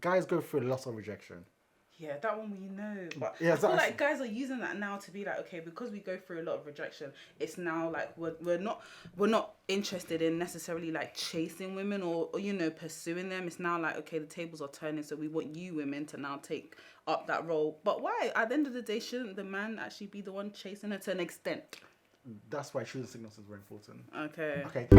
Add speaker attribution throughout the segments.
Speaker 1: guys go through lots of rejection.
Speaker 2: Yeah, that one we know. But
Speaker 1: Yeah,
Speaker 2: I feel like guys are using that now to be like, okay, because we go through a lot of rejection, it's now like we're not interested in necessarily like chasing women or pursuing them. It's now like, okay, the tables are turning, so we want you women to now take up that role. But why? At the end of the day, shouldn't the man actually be the one chasing her to an extent?
Speaker 1: That's why choosing signals is very important.
Speaker 2: Okay.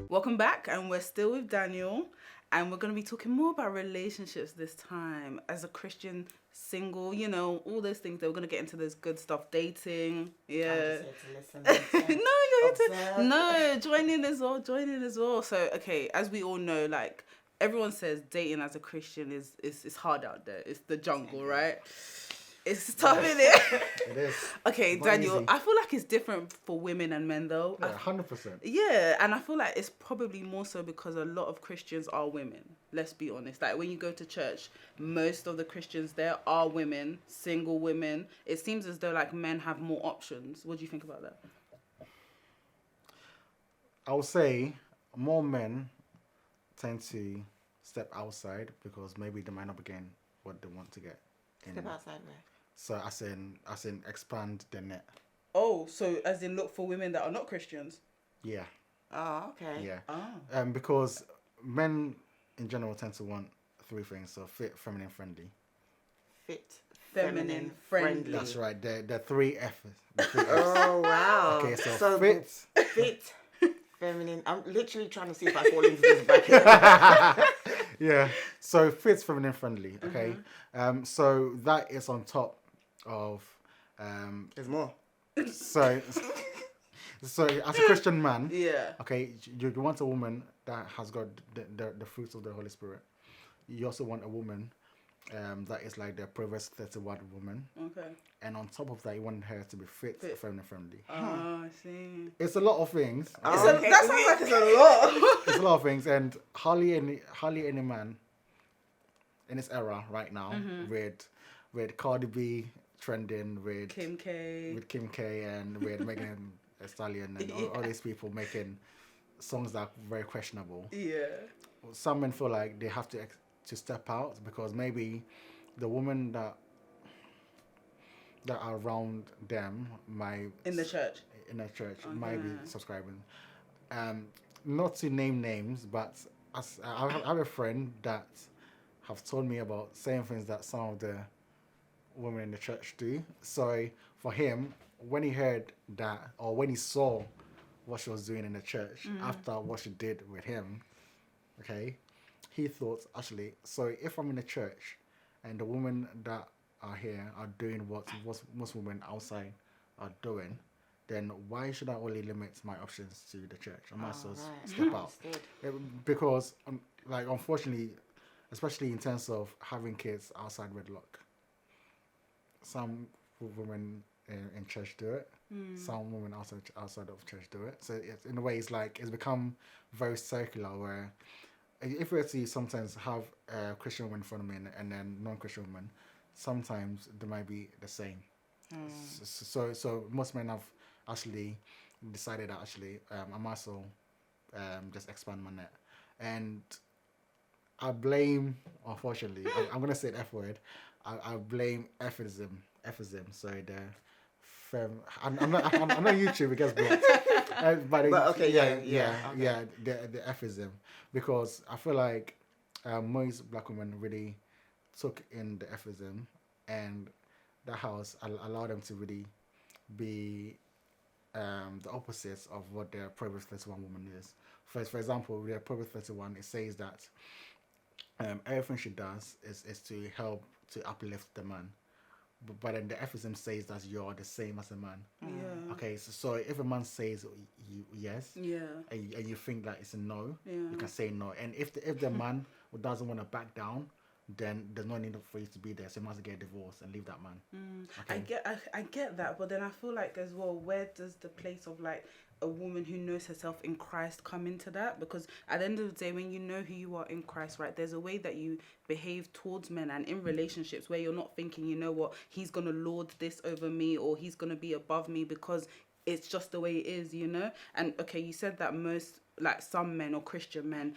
Speaker 2: Welcome back, and we're still with Daniel, and we're going to be talking more about relationships this time. As a Christian single, all those things. We're going to get into this good stuff, dating. Yeah.
Speaker 3: I'm just here to listen.
Speaker 2: Join in as well. So, okay, as we all know, like everyone says, dating as a Christian is hard out there. It's the jungle, right? It's tough, isn't it?
Speaker 1: It is.
Speaker 2: Okay, Daniel, I feel like it's different for women and men, though.
Speaker 1: Yeah, 100%.
Speaker 2: Yeah, and I feel like it's probably more so because a lot of Christians are women. Let's be honest. Like, when you go to church, most of the Christians there are women, single women. It seems as though, like, men have more options. What do you think about that?
Speaker 1: I would say more men tend to step outside because maybe they might not be getting what they want to get.
Speaker 3: Step outside where?
Speaker 1: So as in expand the net.
Speaker 2: Oh, so as in look for women that are not Christians?
Speaker 1: Yeah.
Speaker 3: Oh, okay.
Speaker 1: Yeah.
Speaker 2: Oh.
Speaker 1: Because men in general tend to want three things: so fit, feminine, friendly.
Speaker 3: Fit,
Speaker 2: feminine, friendly.
Speaker 1: That's right. The three F's.
Speaker 3: Oh wow.
Speaker 1: Okay, so fit,
Speaker 3: feminine. I'm literally trying to see if I fall into this bracket.
Speaker 1: Yeah. So fit, feminine, friendly. Okay. So that is on top of.
Speaker 3: There's more.
Speaker 1: So as a Christian man,
Speaker 2: Yeah.
Speaker 1: okay, you want a woman that has got the fruits of the Holy Spirit. You also want a woman that is like the Proverbs 31 woman.
Speaker 2: Okay.
Speaker 1: And on top of that, you want her to be fit. Feminine, friendly.
Speaker 2: Oh, I see.
Speaker 1: It's a lot of things.
Speaker 2: That sounds like it's a lot.
Speaker 1: It's a lot of things, and hardly any man in this era right now with Cardi B trending, with
Speaker 2: Kim K
Speaker 1: and with Megan Thee Stallion and all these people making songs that are very questionable.
Speaker 2: Yeah.
Speaker 1: Some men feel like they have to step out because maybe the women that are around them might
Speaker 2: in the church
Speaker 1: might be subscribing. Not to name names, but I have a friend that have told me about same things that some of the women in the church do. So for him, when he heard that or when he saw what she was doing in the church after what she did with him, okay, he thought, actually, so if I'm in the church and the women that are here are doing what most women outside are doing, then why should I only limit my options to the church? I might as well step out. Because, like, unfortunately, especially in terms of having kids outside wedlock, some women in church do it. Some women outside of church do it. So in a way, it's become very circular where if we were to sometimes have a Christian woman in front of me and then non-Christian women, sometimes they might be the same. So most men have actually decided that I might as well just expand my net. And I blame, unfortunately, I'm going to say the F word, I blame Fism. So I'm not YouTube, it gets blocked. The Fism, because I feel like most black women really took in the Fism, and that house allowed them to really be the opposites of what their Proverbs 31 woman is. For example, with their Proverbs 31, it says that everything she does is to help to uplift the man. But then the Ephism says that you're the same as a man.
Speaker 2: Yeah.
Speaker 1: Okay, so if a man says yes, and you think that it's a no, you can say no. And if the man doesn't want to back down, then there's no need for you to be there. So you must get a divorce and leave that man.
Speaker 2: I get that, but then I feel like as well, where does the place of like a woman who knows herself in Christ come into that? Because at the end of the day, when you know who you are in Christ, right, there's a way that you behave towards men and in relationships where you're not thinking, you know what, he's gonna lord this over me or he's gonna be above me, because it's just the way it is, you know. And okay, you said that most, like some men or Christian men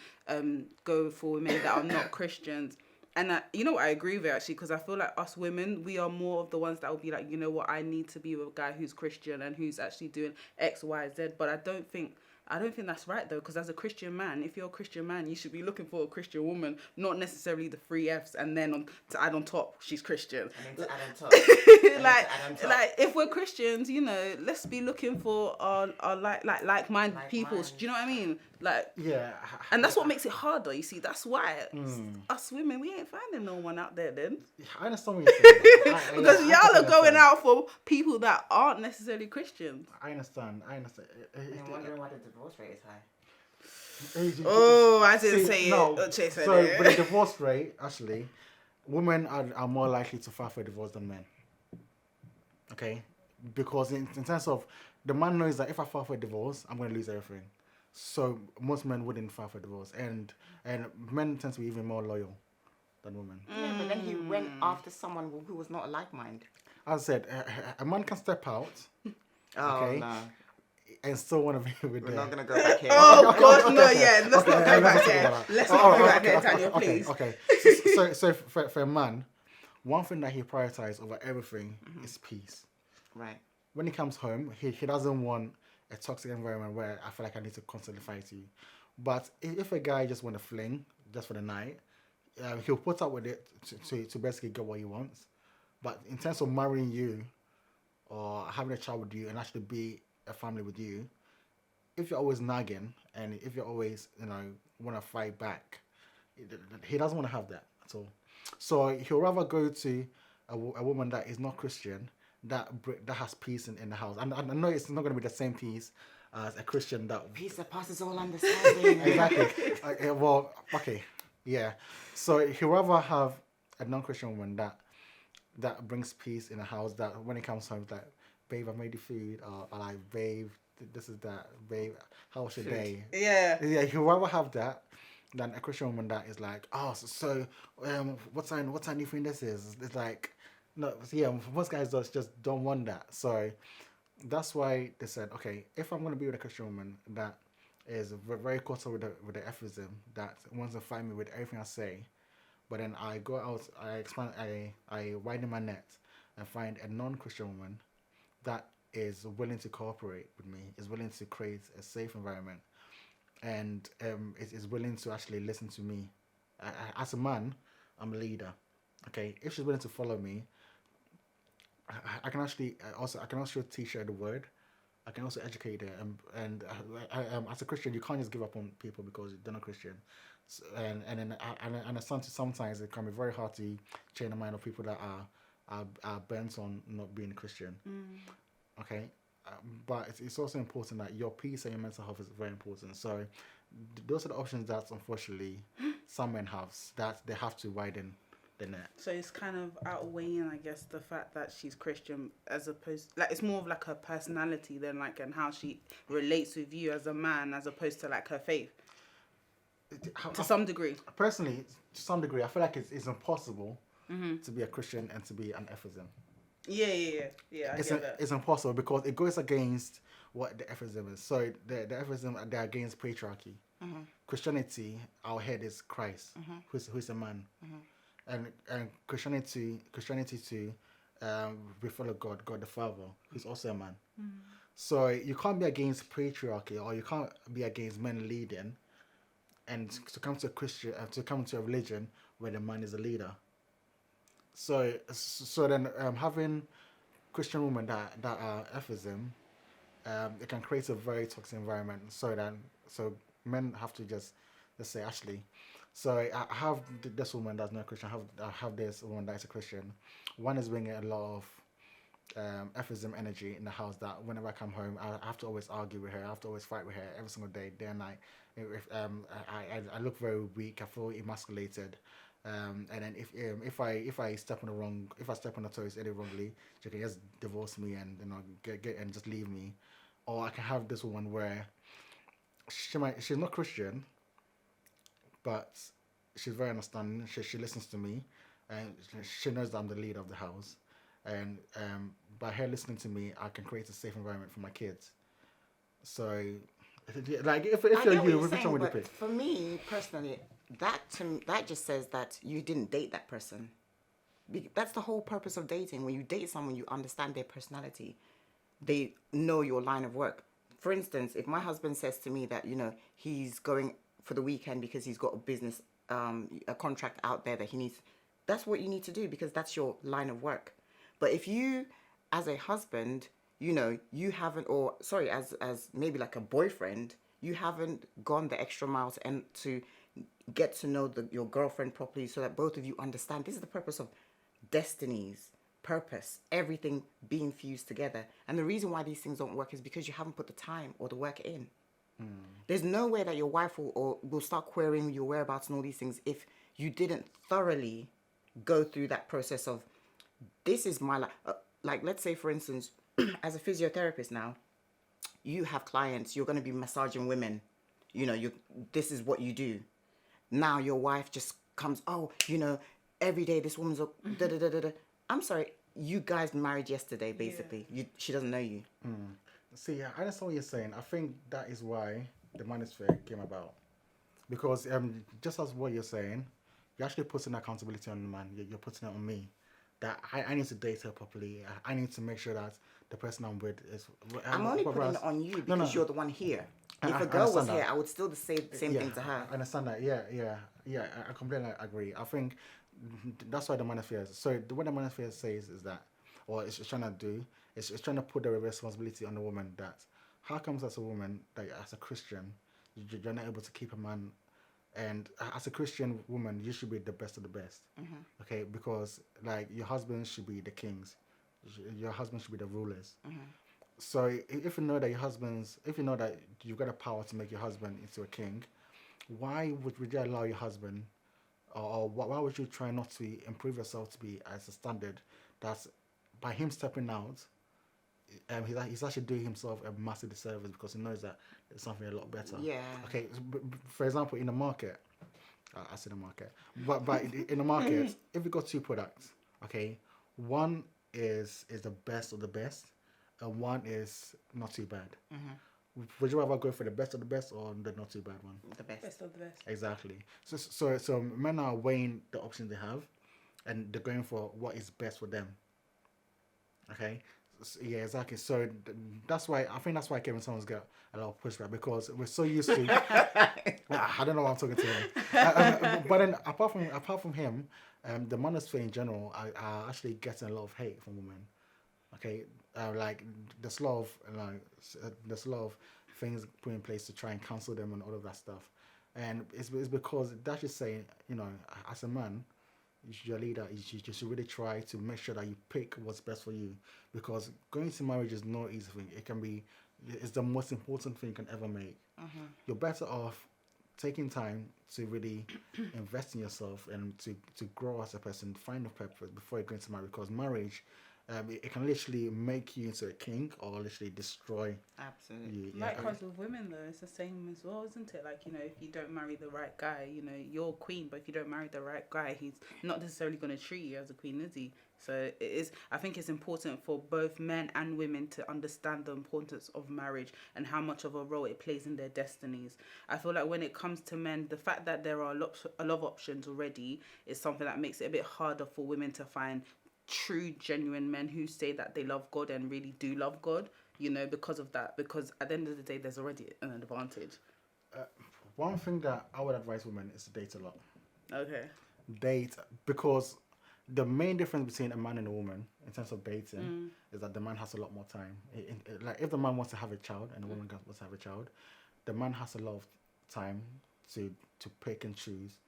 Speaker 2: go for women that are not Christians. And you know what, I agree with it actually, because I feel like us women, we are more of the ones that will be like, you know what, I need to be with a guy who's Christian and who's actually doing X, Y, Z. But I don't think that's right though, because as a Christian man, if you're a Christian man, you should be looking for a Christian woman, not necessarily the three Fs, and then to add on top, she's Christian.
Speaker 3: I need to add on top.
Speaker 2: like if we're Christians, you know, let's be looking for our like-minded people. Do you know what I mean? Like,
Speaker 1: Yeah.
Speaker 2: and that's what makes it harder. You see, that's why us women, we ain't finding no one out there then.
Speaker 1: I understand what you're saying.
Speaker 2: Because y'all are going out for people that aren't necessarily Christians.
Speaker 1: I understand.
Speaker 3: I'm wondering why the divorce rate is high.
Speaker 2: Oh, I didn't say it.
Speaker 1: No.
Speaker 2: Chase said
Speaker 1: So,
Speaker 2: it.
Speaker 1: with the divorce rate, actually, women are more likely to file for divorce than men. Okay? Because in terms of, the man knows that if I file for divorce, I'm going to lose everything. So, most men wouldn't file for divorce. And men tend to be even more loyal than women.
Speaker 3: Yeah, but then he went after someone who was not a like mind.
Speaker 1: As I said, a man can step out,
Speaker 3: Oh,
Speaker 1: okay,
Speaker 3: no.
Speaker 1: and still want to be with
Speaker 3: We're
Speaker 1: them.
Speaker 3: not going to go back here.
Speaker 2: Oh, God, no, yeah. Let's not go
Speaker 1: let's
Speaker 2: back
Speaker 1: talk
Speaker 2: there.
Speaker 1: about that.
Speaker 2: Let's not go back there, Tanya,
Speaker 1: okay,
Speaker 2: please.
Speaker 1: Okay. So for a man, one thing that he prioritizes over everything is peace.
Speaker 3: Right.
Speaker 1: When he comes home, he doesn't want a toxic environment where I feel like I need to constantly fight you. But if a guy just want to fling just for the night, he'll put up with it to basically get what he wants. But in terms of marrying you or having a child with you and actually be a family with you, if you're always nagging and if you're always, want to fight back, he doesn't want to have that at all. So he'll rather go to a woman that is not Christian, that has peace in the house. And I know it's not going to be the same peace as a Christian that...
Speaker 3: Peace that passes all understanding.
Speaker 1: Exactly. Well, okay. Yeah. So he'll rather have a non-Christian woman that brings peace in the house, that when he comes home, it's like, babe, I made the food, or like, babe, this is that, babe, how was your day?
Speaker 2: Yeah.
Speaker 1: Yeah, he'll rather have that than a Christian woman that is like, oh, what time do you think this is? It's like, no, yeah, most guys just don't want that. So that's why they said, okay, if I'm going to be with a Christian woman that is very caught up with the Ephism, that wants to fight me with everything I say, but then I go out, I widen my net and find a non-Christian woman that is willing to cooperate with me, is willing to create a safe environment, and is willing to actually listen to me. As a man, I'm a leader. Okay, if she's willing to follow me, I can actually also teach her the word. I can also educate her, and as a Christian, you can't just give up on people because they're not Christian. So, and sometimes it can be very hard to change the mind of people that are bent on not being Christian. Okay, but it's also important that your peace and your mental health is very important. So those are the options that unfortunately some men have, that they have to widen the net.
Speaker 2: So it's kind of outweighing, I guess, the fact that she's Christian, as opposed, like, it's more of like her personality than like, and how she relates with you as a man, as opposed to like her faith. To some degree.
Speaker 1: Personally, to some degree, I feel like it's impossible to be a Christian and to be an Ephism. Yeah. I get that. It's impossible because it goes against what the Ephism is. So the Ephism, they're against patriarchy. Christianity, our head is Christ, who's a man. And Christianity too, we follow God the Father, who's also a man. So you can't be against patriarchy, or you can't be against men leading, and to come to a Christian, to come to a religion where the man is a leader. So then having Christian women that are Ephism, it can create a very toxic environment. So men have to just say, actually, so I have this woman that's not Christian. I have this woman that is a Christian. One is bringing a lot of Ephism energy in the house, that whenever I come home, I have to always argue with her. I have to always fight with her every single day and night. I look very weak. I feel emasculated. And then if I step on the wrong, if I step on the toes any wrongly, she can just divorce me and get and just leave me, or I can have this one where she's not Christian, but she's very understanding. She listens to me, and she knows that I'm the leader of the house, and by her listening to me, I can create a safe environment for my kids. So, like if
Speaker 3: I
Speaker 1: you're
Speaker 3: get what
Speaker 1: you,
Speaker 3: you're
Speaker 1: which
Speaker 3: saying,
Speaker 1: one would you
Speaker 3: but
Speaker 1: pick?
Speaker 3: for me personally, that just says that you didn't date that person. That's the whole purpose of dating. When you date someone, you understand their personality. They know your line of work. For instance, if my husband says to me that he's going for the weekend because he's got a business, a contract out there that he needs, that's what you need to do because that's your line of work. But if you, as a husband, you haven't, or sorry, as maybe like a boyfriend, you haven't gone the extra miles and to get to know your girlfriend properly so that both of you understand this is the purpose of destinies, purpose, everything being fused together. And the reason why these things don't work is because you haven't put the time or the work in. There's no way that your wife will start querying your whereabouts and all these things if you didn't thoroughly go through that process of this is my life. Like, let's say, for instance, as a physiotherapist now, you have clients, you're going to be massaging women. This is what you do. Now your wife just comes, every day this woman's da da da da da. I'm sorry, you guys married yesterday, basically. She doesn't know you.
Speaker 1: See, I understand what you're saying. I think that is why the manosphere came about. Because just as what you're saying, you're actually putting accountability on the man. You're putting it on me. That I need to date her properly. I need to make sure that the person I'm with is...
Speaker 3: I'm only putting it on you because you're the one here. If
Speaker 1: I
Speaker 3: a girl was
Speaker 1: understand
Speaker 3: here,
Speaker 1: that.
Speaker 3: I would still say the same thing to her.
Speaker 1: I understand that. Yeah. I completely agree. I think that's why the manosphere... So what the manosphere says is that, or it's trying to do, it's trying to put the responsibility on the woman that how comes as a woman, that as a Christian, you're not able to keep a man, and as a Christian woman, you should be the best of the best. Okay, because like your husband should be the kings, your husband should be the rulers. So if you know that if you know that you've got the power to make your husband into a king, why would you allow your husband, or why would you try not to improve yourself to be as a standard that's by him stepping out, he's actually doing himself a massive disservice because he knows that there's something a lot better.
Speaker 3: Yeah.
Speaker 1: Okay, for example, in the market, I say the market, but in the market, if we got two products, okay, one is the best of the best, and one is not too bad. Would you rather go for the best of the best or the not too bad one?
Speaker 3: The best.
Speaker 2: Best of the best.
Speaker 1: Exactly. So men are weighing the options they have, and they're going for what is best for them. Okay. Yeah, exactly. So that's why Kevin Samuels got a lot of pushback because we're so used to. I don't know why I'm talking to him. But then apart from him, the manosphere in general are actually getting a lot of hate from women. Okay, like there's a lot of things put in place to try and cancel them and all of that stuff, and it's because that's just saying, as a man, you're a leader, you should really try to make sure that you pick what's best for you, because going to marriage is no easy thing. It's the most important thing you can ever make. You're better off taking time to really invest in yourself and to grow as a person, find a purpose before you're going to marry, because marriage, it can literally make you into a king or literally destroy
Speaker 3: Absolutely.
Speaker 1: you.
Speaker 2: Likewise with women though, it's the same as well, isn't it? Like, if you don't marry the right guy, you're queen, but if you don't marry the right guy, he's not necessarily going to treat you as a queen, is he? So I think it's important for both men and women to understand the importance of marriage and how much of a role it plays in their destinies. I feel like when it comes to men, the fact that there are a lot of options already is something that makes it a bit harder for women to find true, genuine men who say that they love God and really do love God, because of that. Because at the end of the day, there's already an advantage.
Speaker 1: One thing that I would advise women is to date a lot.
Speaker 2: Okay.
Speaker 1: Date, because the main difference between a man and a woman in terms of dating is that the man has a lot more time. Like if the man wants to have a child and the woman wants to have a child, the man has a lot of time to pick and choose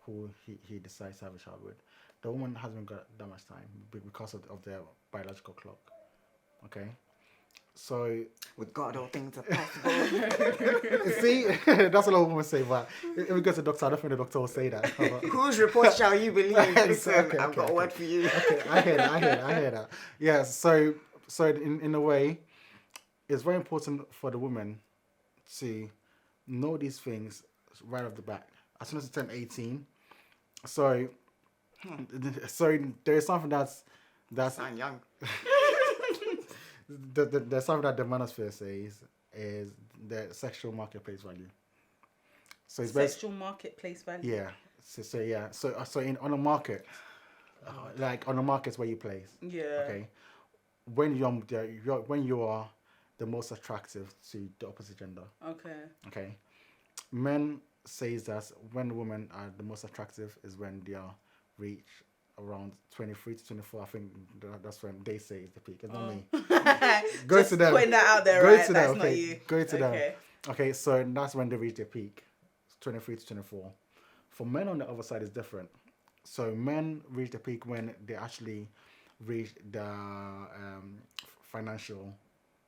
Speaker 1: who he decides to have a child with. The woman hasn't got that much time because of their biological clock. Okay, So
Speaker 3: With God, all things are possible.
Speaker 1: see, that's what a lot of women say. But if we go to the doctor, I don't think the doctor will say that.
Speaker 3: Whose report shall you believe? Listen,
Speaker 1: Okay,
Speaker 3: I've got a word for you.
Speaker 1: Okay, I hear that. Yeah, so in a way, it's very important for the woman to know these things right off the bat. As soon as they turn 18. So there is something that's
Speaker 3: Sound young.
Speaker 1: there's something that the manosphere says is the sexual marketplace value. So it's best,
Speaker 2: Sexual marketplace value.
Speaker 1: yeah. So in on a market, like on the markets where you place.
Speaker 2: Yeah.
Speaker 1: Okay. When when you are the most attractive to the opposite gender.
Speaker 2: Okay.
Speaker 1: Okay. Men says that when women are the most attractive is when they are reach around 23 to 24. I think that's when they say is the peak. It's not me. Go
Speaker 2: Just
Speaker 1: to them.
Speaker 2: putting that out there,
Speaker 1: Go
Speaker 2: right?
Speaker 1: to
Speaker 2: That's
Speaker 1: them.
Speaker 2: not
Speaker 1: Okay.
Speaker 2: you.
Speaker 1: Go to them.
Speaker 2: Okay.
Speaker 1: Okay. So that's when they reach their peak, 23 to 24. For men on the other side is different. So men reach the peak when they actually reach the financial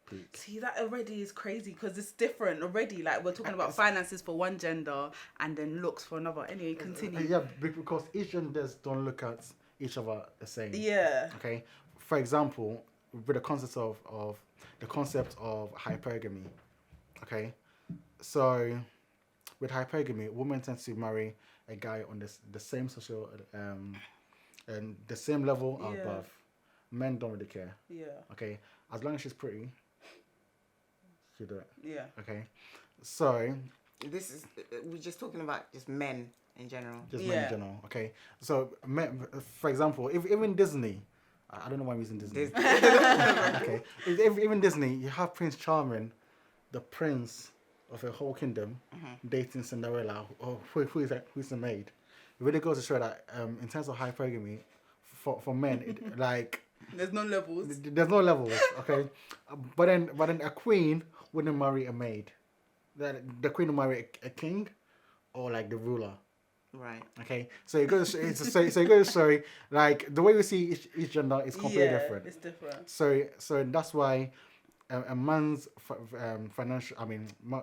Speaker 1: peak.
Speaker 2: See, that already is crazy because it's different already. Like, we're talking about finances for one gender and then looks for another. Anyway, continue.
Speaker 1: Yeah, because each genders don't look at each other the same.
Speaker 2: Yeah.
Speaker 1: Okay. For example, with the concept of hypergamy. Okay. So with hypergamy, women tend to marry a guy on the same social and the same level or
Speaker 2: Yeah.
Speaker 1: above. Men don't really care.
Speaker 2: Yeah.
Speaker 1: Okay. As long as she's pretty, she'll do it.
Speaker 2: Yeah.
Speaker 1: Okay. So
Speaker 3: This is, we're just talking about just men in general.
Speaker 1: just men
Speaker 2: Yeah.
Speaker 1: in general. Okay. So men, for example, if even Disney, I don't know why I'm using Disney. Okay. Even Disney, you have Prince Charming, the prince of a whole kingdom, dating Cinderella. Oh, who is that? Who's the maid? It really goes to show that in terms of hypergamy, for men, like
Speaker 2: There's no levels.
Speaker 1: there's no levels. Okay, but then a queen wouldn't marry a maid. The queen would marry a king, or like the ruler.
Speaker 3: Right.
Speaker 1: Okay, so it goes. So it goes to show like the way we see each gender is completely different.
Speaker 2: It's different.
Speaker 1: So that's why a man's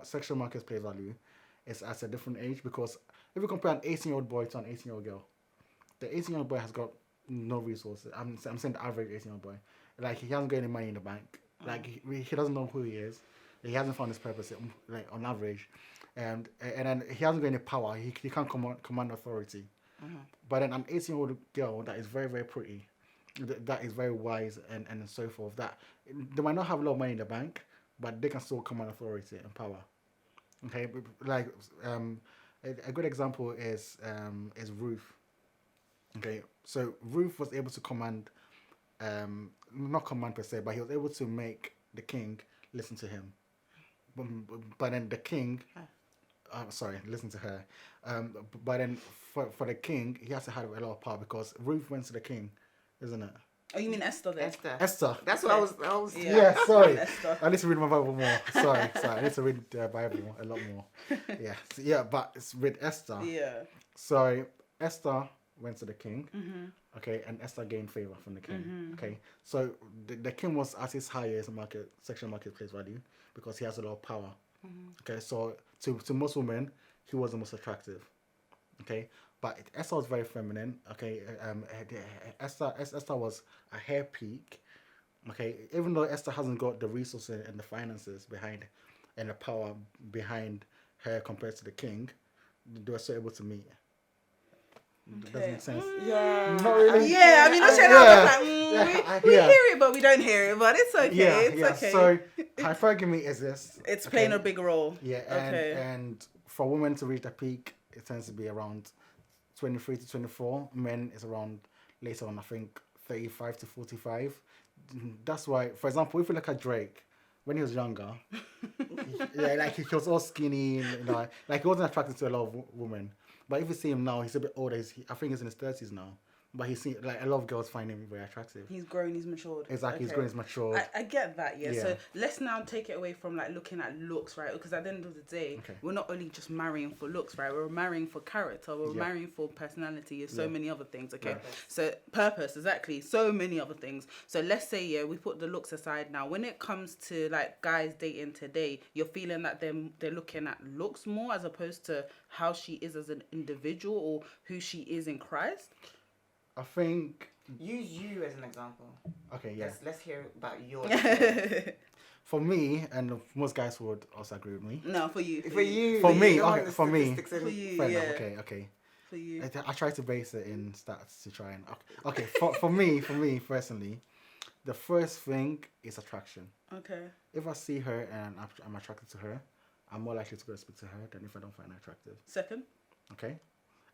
Speaker 1: sexual marketplace value is at a different age, because if you compare an 18-year-old boy to an 18-year-old girl, the 18-year-old boy has got no resources. I'm saying the average 18-year-old boy, like he hasn't got any money in the bank, like he doesn't know who he is, he hasn't found his purpose, like on average, and then he hasn't got any power. He can't command authority. But then an 18-year-old girl that is very, very pretty, that is very wise and so forth, that they might not have a lot of money in the bank, but they can still command authority and power. Okay, like a good example is Ruth. Okay, so Ruth was able to command, not command per se, but he was able to make the king listen to him. But then the king, listen to her. But then for the king, he has to have a lot of power because Ruth went to the king, isn't it?
Speaker 2: Oh, you mean Esther then?
Speaker 1: Esther.
Speaker 3: That's what I was.
Speaker 1: Yeah, sorry.
Speaker 2: Esther.
Speaker 1: I need to read my Bible more. Sorry. I need to read the Bible a lot more. Yeah, but it's with Esther.
Speaker 2: Yeah.
Speaker 1: So Esther went to the king, okay, and Esther gained favor from the king, okay. So the king was at his highest sexual marketplace value because he has a lot of power, okay. So to most women, he was the most attractive, okay. But Esther was very feminine, okay. Esther was a hair peak, okay. Even though Esther hasn't got the resources and the finances behind, and the power behind her compared to the king, they were still able to meet. That doesn't make sense.
Speaker 3: Yeah.
Speaker 1: Not really.
Speaker 2: Yeah, I mean, I was like, we
Speaker 1: Yeah.
Speaker 2: hear it, but we don't hear it. But it's okay. It's okay.
Speaker 1: So hypergamy exists.
Speaker 2: It's playing a big role.
Speaker 1: Yeah, and for women to reach the peak, it tends to be around 23 to 24. Men is around later on, I think 35 to 45. That's why, for example, if you look at Drake, when he was younger, he was all skinny, like he wasn't attracted to a lot of women. But if you see him now, he's a bit older. I think he's in his 30s now. but he seems like a lot of girls find him very attractive.
Speaker 2: He's grown, he's matured.
Speaker 1: Exactly, he's grown, he's matured.
Speaker 2: I get that, yeah.
Speaker 1: Yeah.
Speaker 2: So let's now take it away from like looking at looks, right? Because at the end of the day, we're not only just marrying for looks, right? We're marrying for character, we're marrying for personality, and so many other things, okay? So purpose, exactly, so many other things. So let's say, yeah, we put the looks aside now. When it comes to like guys dating today, you're feeling that they're looking at looks more as opposed to how she is as an individual or who she is in Christ?
Speaker 1: I think.
Speaker 3: Use you as an example.
Speaker 1: Okay, yeah.
Speaker 3: Let's hear about your.
Speaker 1: For me, and most guys would also agree with me.
Speaker 2: No, for you.
Speaker 3: For you.
Speaker 1: For me,
Speaker 3: you don't
Speaker 1: okay,
Speaker 3: want the
Speaker 1: for me.
Speaker 3: statistics
Speaker 2: For
Speaker 3: in-
Speaker 2: you,
Speaker 1: Fair
Speaker 2: yeah.
Speaker 1: enough, okay.
Speaker 2: For you.
Speaker 1: I try to base it in stats to try and. Okay, for me personally, the first thing is attraction.
Speaker 2: Okay.
Speaker 1: If I see her and I'm attracted to her, I'm more likely to go speak to her than if I don't find her attractive.
Speaker 2: Second?
Speaker 1: Okay?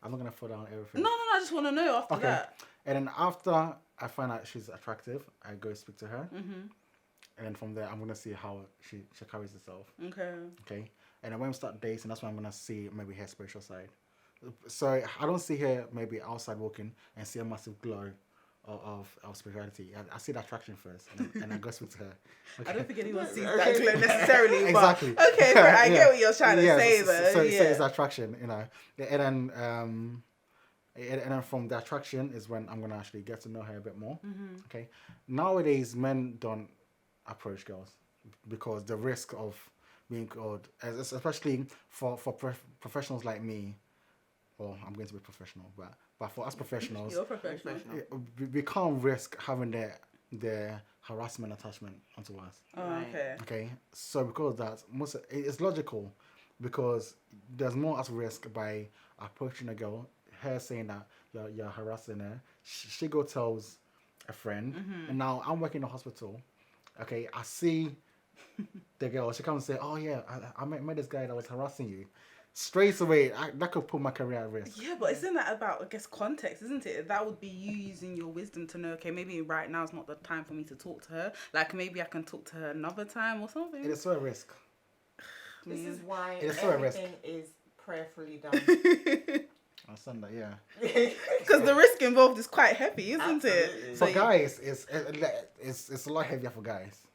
Speaker 1: I'm not going to fall down everything.
Speaker 2: No, I just want to know after that.
Speaker 1: And then after I find out she's attractive, I go speak to her. Mm-hmm. And then from there, I'm going to see how she carries herself.
Speaker 2: Okay.
Speaker 1: Okay? And then when we start dating, that's when I'm going to see maybe her spiritual side. So I don't see her maybe outside walking and see a massive glow of spirituality. I see the attraction first, and I go speak to her. Okay.
Speaker 2: I don't think anyone sees that glow necessarily.
Speaker 1: Exactly.
Speaker 2: But okay, but I
Speaker 1: Yeah.
Speaker 2: get what you're trying to say, though.
Speaker 1: So
Speaker 2: yeah.
Speaker 1: it's attraction, you know. And then from the attraction is when I'm gonna actually get to know her a bit more. Mm-hmm. Okay. Nowadays, men don't approach girls because the risk of being called, especially for professionals like me. Well, I'm going to be professional, but for us professionals,
Speaker 2: You're professional.
Speaker 1: we can't risk having their harassment attachment onto us.
Speaker 2: Oh, okay.
Speaker 1: Okay, so because of that, it's logical because there's more at risk by approaching a girl, her saying that you're harassing her. She go tells a friend, and now I'm working in a hospital. Okay, I see the girl. She comes and say, "Oh yeah, I met this guy that was harassing you." Straight away, that could put my career at risk.
Speaker 2: Yeah, but isn't that about, I guess, context, isn't it? That would be you using your wisdom to know, okay, maybe right now is not the time for me to talk to her. Like, maybe I can talk to her another time or something.
Speaker 1: It is so a risk.
Speaker 3: This is why
Speaker 1: It's so a risk.
Speaker 3: everything is prayerfully done.
Speaker 1: On Sunday, yeah.
Speaker 2: Because the risk involved is quite heavy, isn't
Speaker 3: Absolutely.
Speaker 2: it?
Speaker 1: For guys, it's a lot heavier for guys.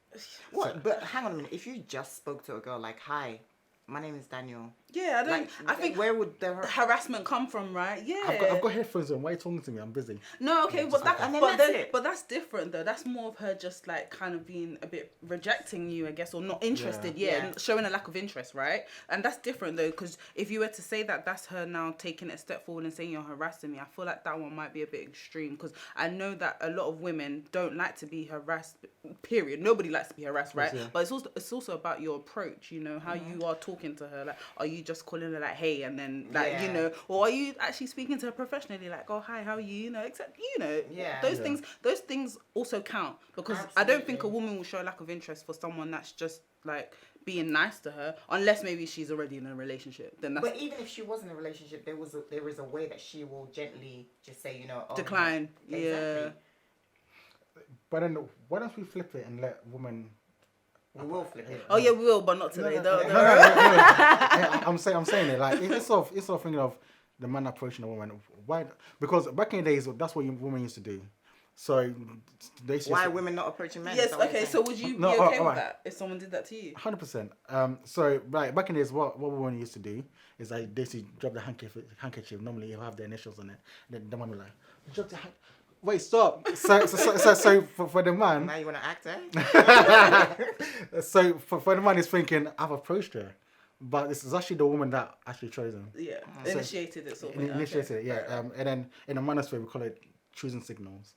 Speaker 3: What? But hang on a minute. If you just spoke to a girl like, "Hi, my name is Daniel."
Speaker 2: Yeah, I think
Speaker 3: where would the
Speaker 2: harassment come from, right? Yeah.
Speaker 1: I've got headphones on. Why are you talking to me? I'm busy.
Speaker 2: No, okay, but
Speaker 3: And then that's it.
Speaker 2: but that's different though. That's more of her just like kind of being a bit rejecting you, I guess, or not interested. Yeah, and showing a lack of interest, right? And that's different though, because if you were to say that that's her now taking a step forward and saying you're harassing me, I feel like that one might be a bit extreme because I know that a lot of women don't like to be harassed. Period. Nobody likes to be harassed, right?
Speaker 1: Yeah.
Speaker 2: But it's also about your approach. You know how you are talking to her. Like, are you just calling her like, hey, and then like you know, or are you actually speaking to her professionally, like, oh hi, how are you? You know, except those things also count because I don't think a woman will show a lack of interest for someone that's just like being nice to her unless maybe she's already in a relationship. Then that's
Speaker 3: But even if she was in a relationship, there is a way that she will gently just say, you know,
Speaker 2: decline.
Speaker 3: Exactly.
Speaker 2: Yeah.
Speaker 1: But then why don't we flip it and let women?
Speaker 3: We will flip it.
Speaker 2: Oh yeah, we will, but not today.
Speaker 1: No. I'm saying it like it's sort of thinking of the man approaching a woman. Why? Because back in the days, that's what women used to do. So they used
Speaker 3: Why
Speaker 1: to,
Speaker 3: are women not approaching men?
Speaker 2: Yes.
Speaker 3: Is that what
Speaker 2: Okay.
Speaker 3: you're
Speaker 2: So
Speaker 3: saying?
Speaker 2: would you
Speaker 1: No,
Speaker 2: be okay with
Speaker 1: alright.
Speaker 2: that if someone did that to you?
Speaker 1: 100%. So right back in the days, what women used to do is like they used to drop the handkerchief. Normally, you have the initials on it. And then the man will like drop the hand. Wait, stop. So for the man,
Speaker 3: Now you want to act, eh?
Speaker 1: so for the man, he's thinking, I've approached her, but this is actually the woman that actually chose him.
Speaker 2: Yeah. Initiated it sort of.
Speaker 1: Initiated it, yeah. And then in the manosphere, we call it choosing signals.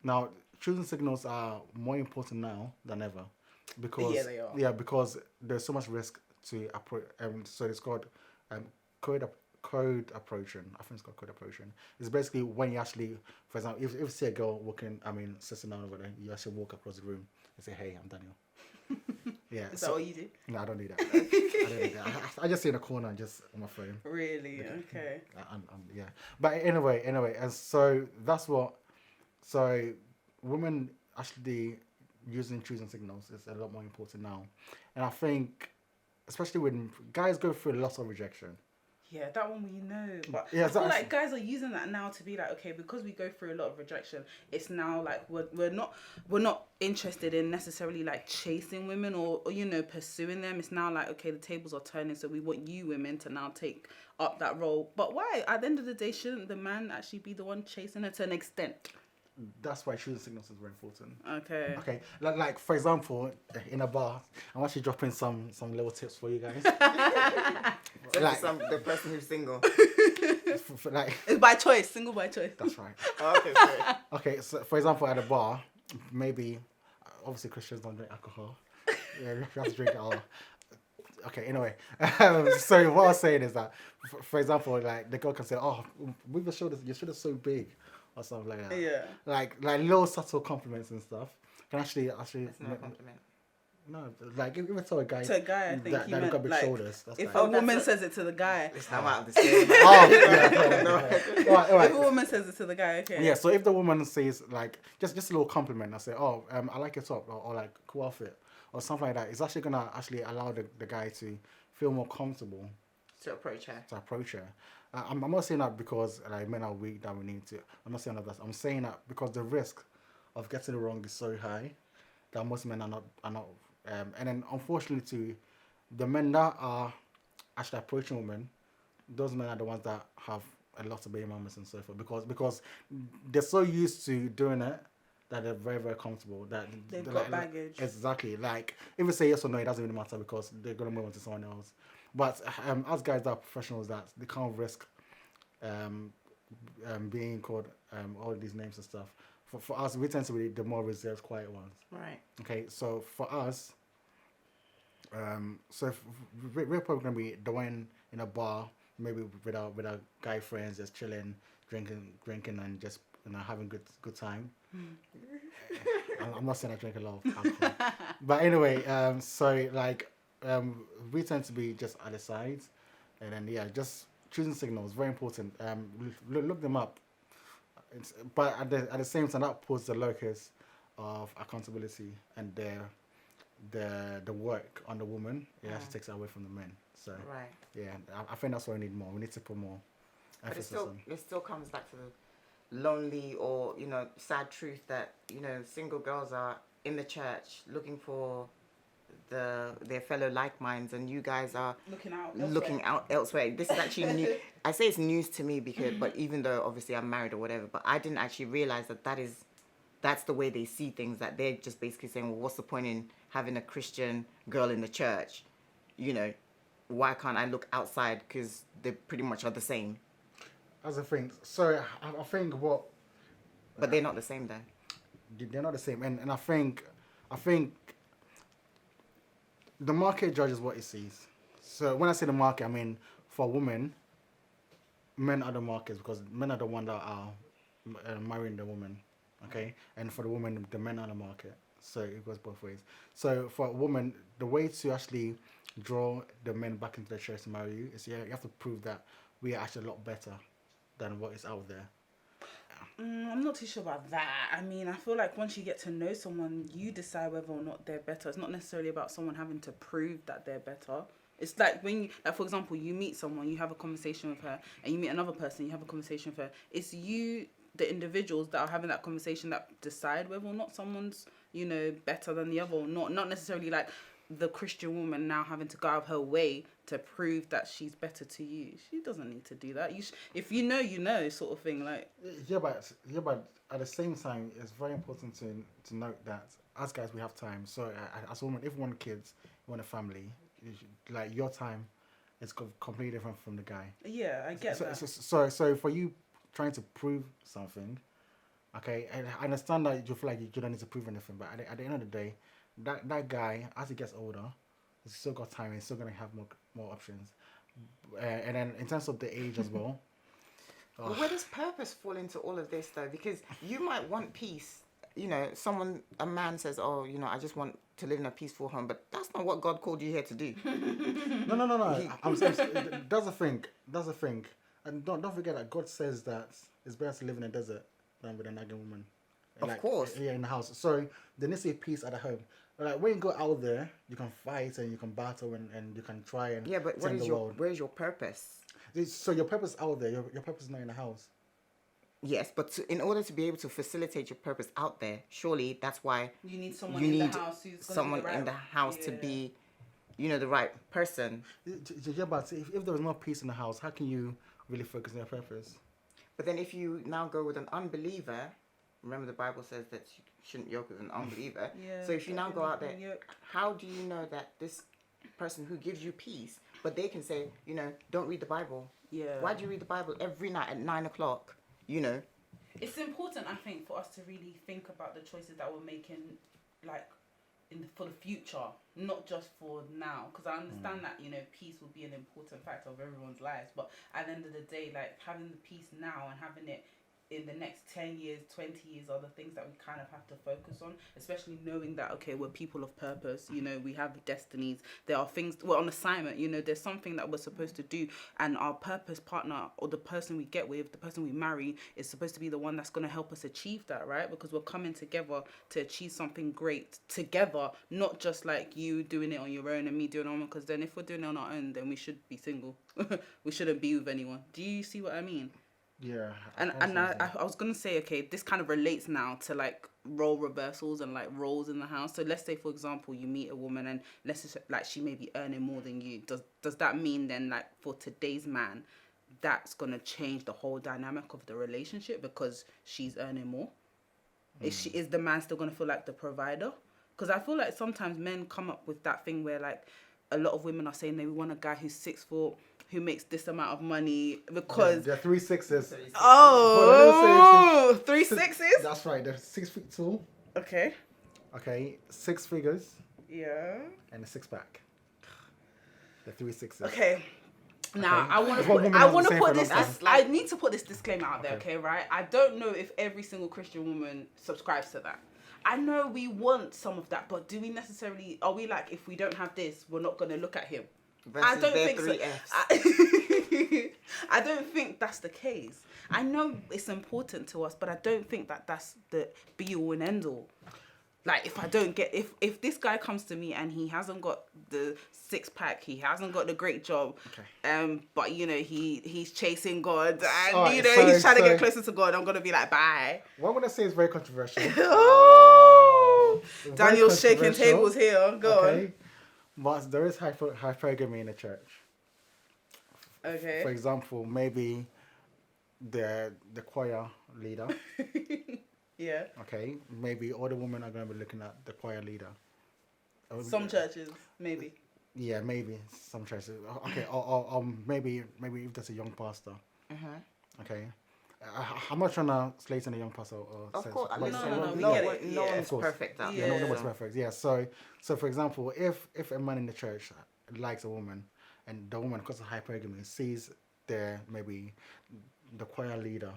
Speaker 1: Now, choosing signals are more important now than ever because
Speaker 2: Yeah, they are.
Speaker 1: Yeah, because there's so much risk to approach. So it's called code approaching. I think it's called code approaching. It's basically when you actually, for example, if you see a girl sitting down over there, you actually walk across the room and say, "Hey, I'm Daniel." Yeah.
Speaker 2: Is that what you do?
Speaker 1: No, I don't do that. I don't do that. I just sit in a corner and just on my phone.
Speaker 2: Really? Okay.
Speaker 1: Yeah. But anyway, and so that's what. So women actually choosing signals is a lot more important now, and I think, especially when guys go through lots of rejection.
Speaker 2: Yeah, that one we know. But
Speaker 1: Yeah,
Speaker 2: I feel
Speaker 1: that's-
Speaker 2: like guys are using that now to be like, okay, because we go through a lot of rejection, it's now like we're not interested in necessarily like chasing women or you know pursuing them. It's now like, okay, the tables are turning, so we want you women to now take up that role. But why? At the end of the day, shouldn't the man actually be the one chasing her to an extent?
Speaker 1: That's why choosing signals is very important.
Speaker 2: Okay.
Speaker 1: Okay, like for example, in a bar, I'm actually dropping some little tips for you guys.
Speaker 3: So
Speaker 1: Like-
Speaker 3: the person who's single.
Speaker 1: Like,
Speaker 2: It's by choice, single by choice.
Speaker 1: that's right.
Speaker 3: Oh, okay, sorry.
Speaker 1: Okay, so for example, at a bar, maybe obviously Christians don't drink alcohol. Yeah, you have to drink alcohol. Okay, anyway, so what I was saying is that, for example, like the girl can say, "Oh, move your shoulders. Your shoulders so big," or something like that.
Speaker 2: Yeah.
Speaker 1: Like little subtle compliments and stuff can actually
Speaker 3: That's not a compliment.
Speaker 1: no, like if you tell a guy
Speaker 2: To a guy, I think
Speaker 1: that
Speaker 2: he
Speaker 1: got
Speaker 2: meant
Speaker 1: big
Speaker 2: like
Speaker 1: shoulders, that's
Speaker 2: if
Speaker 1: like,
Speaker 2: a woman says it to the guy.
Speaker 3: Listen, I'm out of this game.
Speaker 1: oh, yeah. All right.
Speaker 2: If a woman says it to the guy, okay.
Speaker 1: Yeah, so if the woman says like just a little compliment, I say, "Oh, I like your top," or like cool outfit, or something like that. It's actually gonna allow the guy to feel more comfortable
Speaker 3: To approach her.
Speaker 1: to approach her. I'm not saying that because like men are weak that we need to. I'm not saying that. I'm saying that because the risk of getting it wrong is so high that most men are not. And then unfortunately, too, the men that are actually approaching women, those men are the ones that have a lot of baby mamas and so forth because they're so used to doing it that they're very, very comfortable. That
Speaker 2: They've
Speaker 1: they're
Speaker 2: got baggage.
Speaker 1: Exactly. Like if you say yes or no, it doesn't really matter because they're gonna move on to someone else. But as guys that are professionals, that they can't risk being called all these names and stuff. For us, we tend to be the more reserved, quiet ones.
Speaker 3: Right.
Speaker 1: Okay, so for us, we're probably gonna be the one in a bar, maybe with our guy friends, just chilling, drinking, and just having good time. I'm not saying I drink a lot of alcohol, but anyway, so like we tend to be just at the sides, and then just choosing signals very important. Look them up. But at the same time, that puts the locus of accountability and the work on the woman. It actually takes it away from the men. So
Speaker 3: Right.
Speaker 1: yeah, I think that's what we need more. We need to put more
Speaker 3: But
Speaker 1: emphasis on.
Speaker 3: it still comes back to the lonely or, sad truth that, single girls are in the church looking for their fellow like minds, and you guys are
Speaker 2: looking out
Speaker 3: elsewhere. This is actually new. I say it's news to me but even though obviously I'm married or whatever, but I didn't actually realize that's the way they see things, that they're just basically saying, well, what's the point in having a Christian girl in the church? Why can't I look outside? Because they pretty much are the same.
Speaker 1: That's the thing. So I think what
Speaker 3: But they're not the same then.
Speaker 1: they're not the same, and I think the market judges what it sees. So when I say the market, I mean for women, men are the markets because men are the one that are marrying the woman, okay? And for the woman, the men are the market. So it goes both ways. So for a woman, the way to actually draw the men back into the church to marry you is you have to prove that we are actually a lot better than what is out there.
Speaker 2: I'm not too sure about that. I mean, I feel like once you get to know someone, you decide whether or not they're better. It's not necessarily about someone having to prove that they're better. It's like when you, like for example, you meet someone, you have a conversation with her, and you meet another person, you have a conversation with her. It's you, the individuals that are having that conversation, that decide whether or not someone's, better than the other or not. Not necessarily like the Christian woman now having to go out of her way to prove that she's better to you. She doesn't need to do that. If you know, sort of thing. Like
Speaker 1: But at the same time, it's very important to note that as guys we have time. So as a woman, if you want kids, you want a family, like your time is completely different from the guy.
Speaker 2: Yeah, I get that.
Speaker 1: So for you trying to prove something, okay, and I understand that you feel like you don't need to prove anything, but at the end of the day, that guy, as he gets older, he's still got time. He's still gonna have more options. And then in terms of the age as well.
Speaker 3: But where does purpose fall into all of this though? Because you might want peace. A man says, oh, I just want to live in a peaceful home, but that's not what God called you here to do.
Speaker 1: No. I'm saying that's the thing. And don't forget that God says that it's better to live in a desert than with a nagging woman.
Speaker 3: Of course.
Speaker 1: Yeah, in the house. So there needs to be peace at the home. Like when you go out there, you can fight and you can battle and you can try and
Speaker 3: Yeah, but what
Speaker 1: tame
Speaker 3: is
Speaker 1: the
Speaker 3: your
Speaker 1: world.
Speaker 3: where's your purpose?
Speaker 1: So your purpose out there, your purpose is not in the house.
Speaker 3: Yes, but in order to be able to facilitate your purpose out there, surely that's why
Speaker 2: You need someone
Speaker 3: you
Speaker 2: in the
Speaker 3: need
Speaker 2: house who's gonna
Speaker 3: someone
Speaker 2: be the right,
Speaker 3: in the house to
Speaker 2: yeah.
Speaker 3: be, the right person.
Speaker 1: Yeah, but if there was no peace in the house, how can you really focus on your purpose?
Speaker 3: But then if you now go with an unbeliever, remember the Bible says that you shouldn't yoke with an unbeliever.
Speaker 2: Yeah,
Speaker 3: So if you now go out there,
Speaker 2: definitely.
Speaker 3: how do you know that this person who gives you peace, but they can say, don't read the Bible.
Speaker 2: Yeah.
Speaker 3: Why do you read the Bible every night at 9:00?
Speaker 2: It's important, I think, for us to really think about the choices that we're making, like, for the future, not just for now. Because I understand that, peace will be an important factor of everyone's lives. But at the end of the day, like, having the peace now and having it in the next 10 years, 20 years are the things that we kind of have to focus on, especially knowing that, okay, we're people of purpose, we have destinies, there are things, we're on assignment, there's something that we're supposed to do, and our purpose partner or the person we get with, the person we marry, is supposed to be the one that's going to help us achieve that, right? Because we're coming together to achieve something great together, not just like you doing it on your own and me doing it on, because then if we're doing it on our own, then we should be single. We shouldn't be with anyone. Do you see what I mean?
Speaker 1: Yeah.
Speaker 2: And I was gonna say, okay, this kind of relates now to like role reversals and like roles in the house. So let's say, for example, you meet a woman and let's just like she may be earning more than you. Does that mean then, like, for today's man, that's gonna change the whole dynamic of the relationship because she's earning more? Is the man still gonna feel like the provider? Because I feel like sometimes men come up with that thing where like a lot of women are saying they want a guy who's 6 foot, who makes this amount of money because...
Speaker 1: They're 3 6s.
Speaker 2: Oh, 3 6s?
Speaker 1: That's right. They're 6 feet tall.
Speaker 2: Okay.
Speaker 1: Okay, 6 figures.
Speaker 2: Yeah.
Speaker 1: And a 6-pack. They're 3 6s.
Speaker 2: Okay. Now,
Speaker 1: Okay.
Speaker 2: I want to
Speaker 1: What
Speaker 2: put,
Speaker 1: women
Speaker 2: I
Speaker 1: have
Speaker 2: want
Speaker 1: the
Speaker 2: to
Speaker 1: same
Speaker 2: put
Speaker 1: for a
Speaker 2: this,
Speaker 1: long time.
Speaker 2: I need to put this disclaimer out there,
Speaker 1: Okay.
Speaker 2: okay, right? I don't know if every single Christian woman subscribes to that. I know we want some of that, but do we necessarily, are we like, if we don't have this, we're not going to look at him?
Speaker 3: Versus
Speaker 2: I don't
Speaker 3: their
Speaker 2: think
Speaker 3: 3
Speaker 2: so.
Speaker 3: Fs.
Speaker 2: I don't think that's the case. I know it's important to us, but I don't think that that's the be all and end all. Like, if I don't get, if this guy comes to me and he hasn't got the 6-pack, he hasn't got the great job, but he's chasing God and
Speaker 1: Alright,
Speaker 2: he's trying to get closer to God, I'm gonna be like, bye.
Speaker 1: What I'm going to say is very controversial.
Speaker 2: Oh,
Speaker 1: Very
Speaker 2: Daniel's shaking
Speaker 1: controversial.
Speaker 2: tables here. Go on.
Speaker 1: But there is hypergamy in the church.
Speaker 2: Okay.
Speaker 1: For example, maybe the choir leader.
Speaker 2: Yeah.
Speaker 1: Okay, maybe all the women are going to be looking at the choir leader.
Speaker 2: Some churches, maybe.
Speaker 1: Yeah, maybe some churches. Okay, or maybe if there's a young pastor. Okay, I'm not trying to slate in a young pastor.
Speaker 3: Of course,
Speaker 2: No,
Speaker 3: no
Speaker 2: Yeah.
Speaker 3: one's perfect out
Speaker 1: Yeah,
Speaker 3: there.
Speaker 1: no one's perfect. Yeah, so for example, if a man in the church likes a woman, and the woman, because of hypergamy, sees maybe the choir leader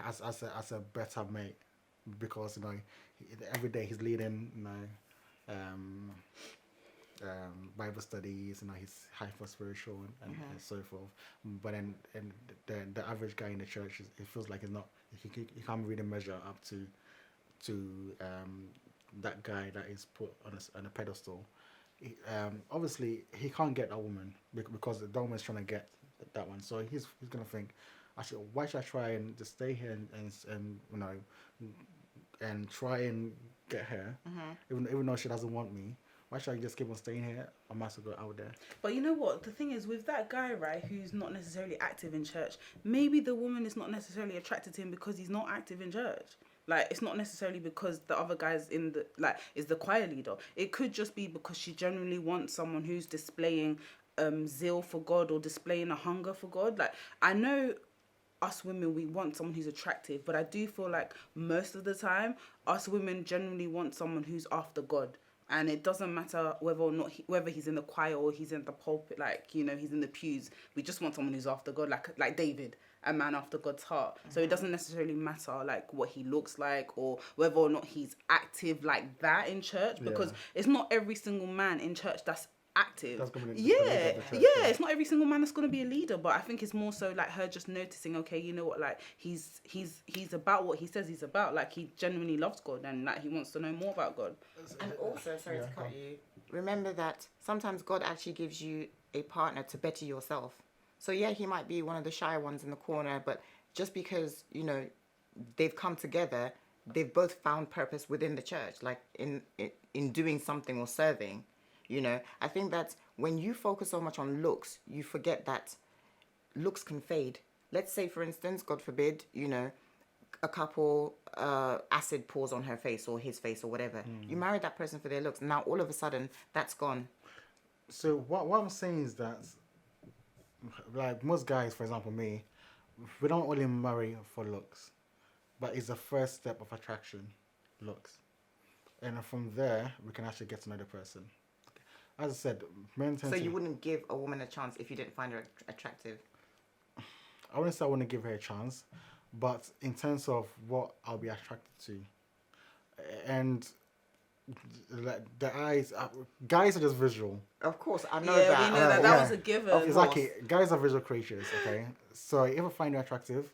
Speaker 1: as a better mate, because every day he's leading Bible studies, he's hyper spiritual and so forth. But then the average guy in the church, it feels like he can't really measure up to that guy that is put on a pedestal. Obviously he can't get that woman because the woman's trying to get that one. So he's gonna think, why should I try and just stay here and try and get her, even though she doesn't want me? Why should I just keep on staying here? I might as well go out there.
Speaker 2: But you know what? The thing is, with that guy, right, who's not necessarily active in church, maybe the woman is not necessarily attracted to him because he's not active in church. Like, it's not necessarily because the other guy's is the choir leader. It could just be because she genuinely wants someone who's displaying zeal for God or displaying a hunger for God. Like, I know us women, we want someone who's attractive, but I do feel like most of the time, us women generally want someone who's after God. And it doesn't matter whether or not whether he's in the choir or he's in the pulpit, he's in the pews. We just want someone who's after God, like David, a man after God's heart. So it doesn't necessarily matter like what he looks like or whether or not he's active like that in church, because it's not every single man in church that's active.
Speaker 1: That's gonna be the
Speaker 2: Yeah,
Speaker 1: leader of the church,
Speaker 2: yeah.
Speaker 1: yeah.
Speaker 2: It's not every single man that's gonna be a leader, but I think it's more so like her just noticing. Okay, you know what? Like he's about what he says he's about. Like he genuinely loves God and like he wants to know more about God.
Speaker 3: And also, sorry
Speaker 1: Yeah,
Speaker 3: to
Speaker 1: go
Speaker 3: cut
Speaker 1: on.
Speaker 3: you, remember that sometimes God actually gives you a partner to better yourself. So yeah, he might be one of the shy ones in the corner, but just because, you know, they've come together, they've both found purpose within the church, like in doing something or serving. You know, I think that when you focus so much on looks, you forget that looks can fade. Let's say, for instance, God forbid, you know, a couple acid pours on her face or his face or whatever. You married that person for their looks. Now all of a sudden that's gone.
Speaker 1: So what I'm saying is that, like most guys, for example, me, we don't only marry for looks, but it's the first step of attraction, looks, and from there we can actually get to know the person. As I said, men tend
Speaker 3: So
Speaker 1: to.
Speaker 3: you wouldn't give a woman a chance if you didn't find her attractive.
Speaker 1: I wouldn't say I want to give her a chance, but in terms of what I'll be attracted to, and like the eyes, guys are just visual.
Speaker 3: Of course, I know
Speaker 2: Yeah,
Speaker 3: that.
Speaker 2: we know that.
Speaker 1: yeah.
Speaker 2: That was a given.
Speaker 3: Of
Speaker 1: Exactly,
Speaker 3: course.
Speaker 1: guys are visual creatures. Okay, so if I find you attractive,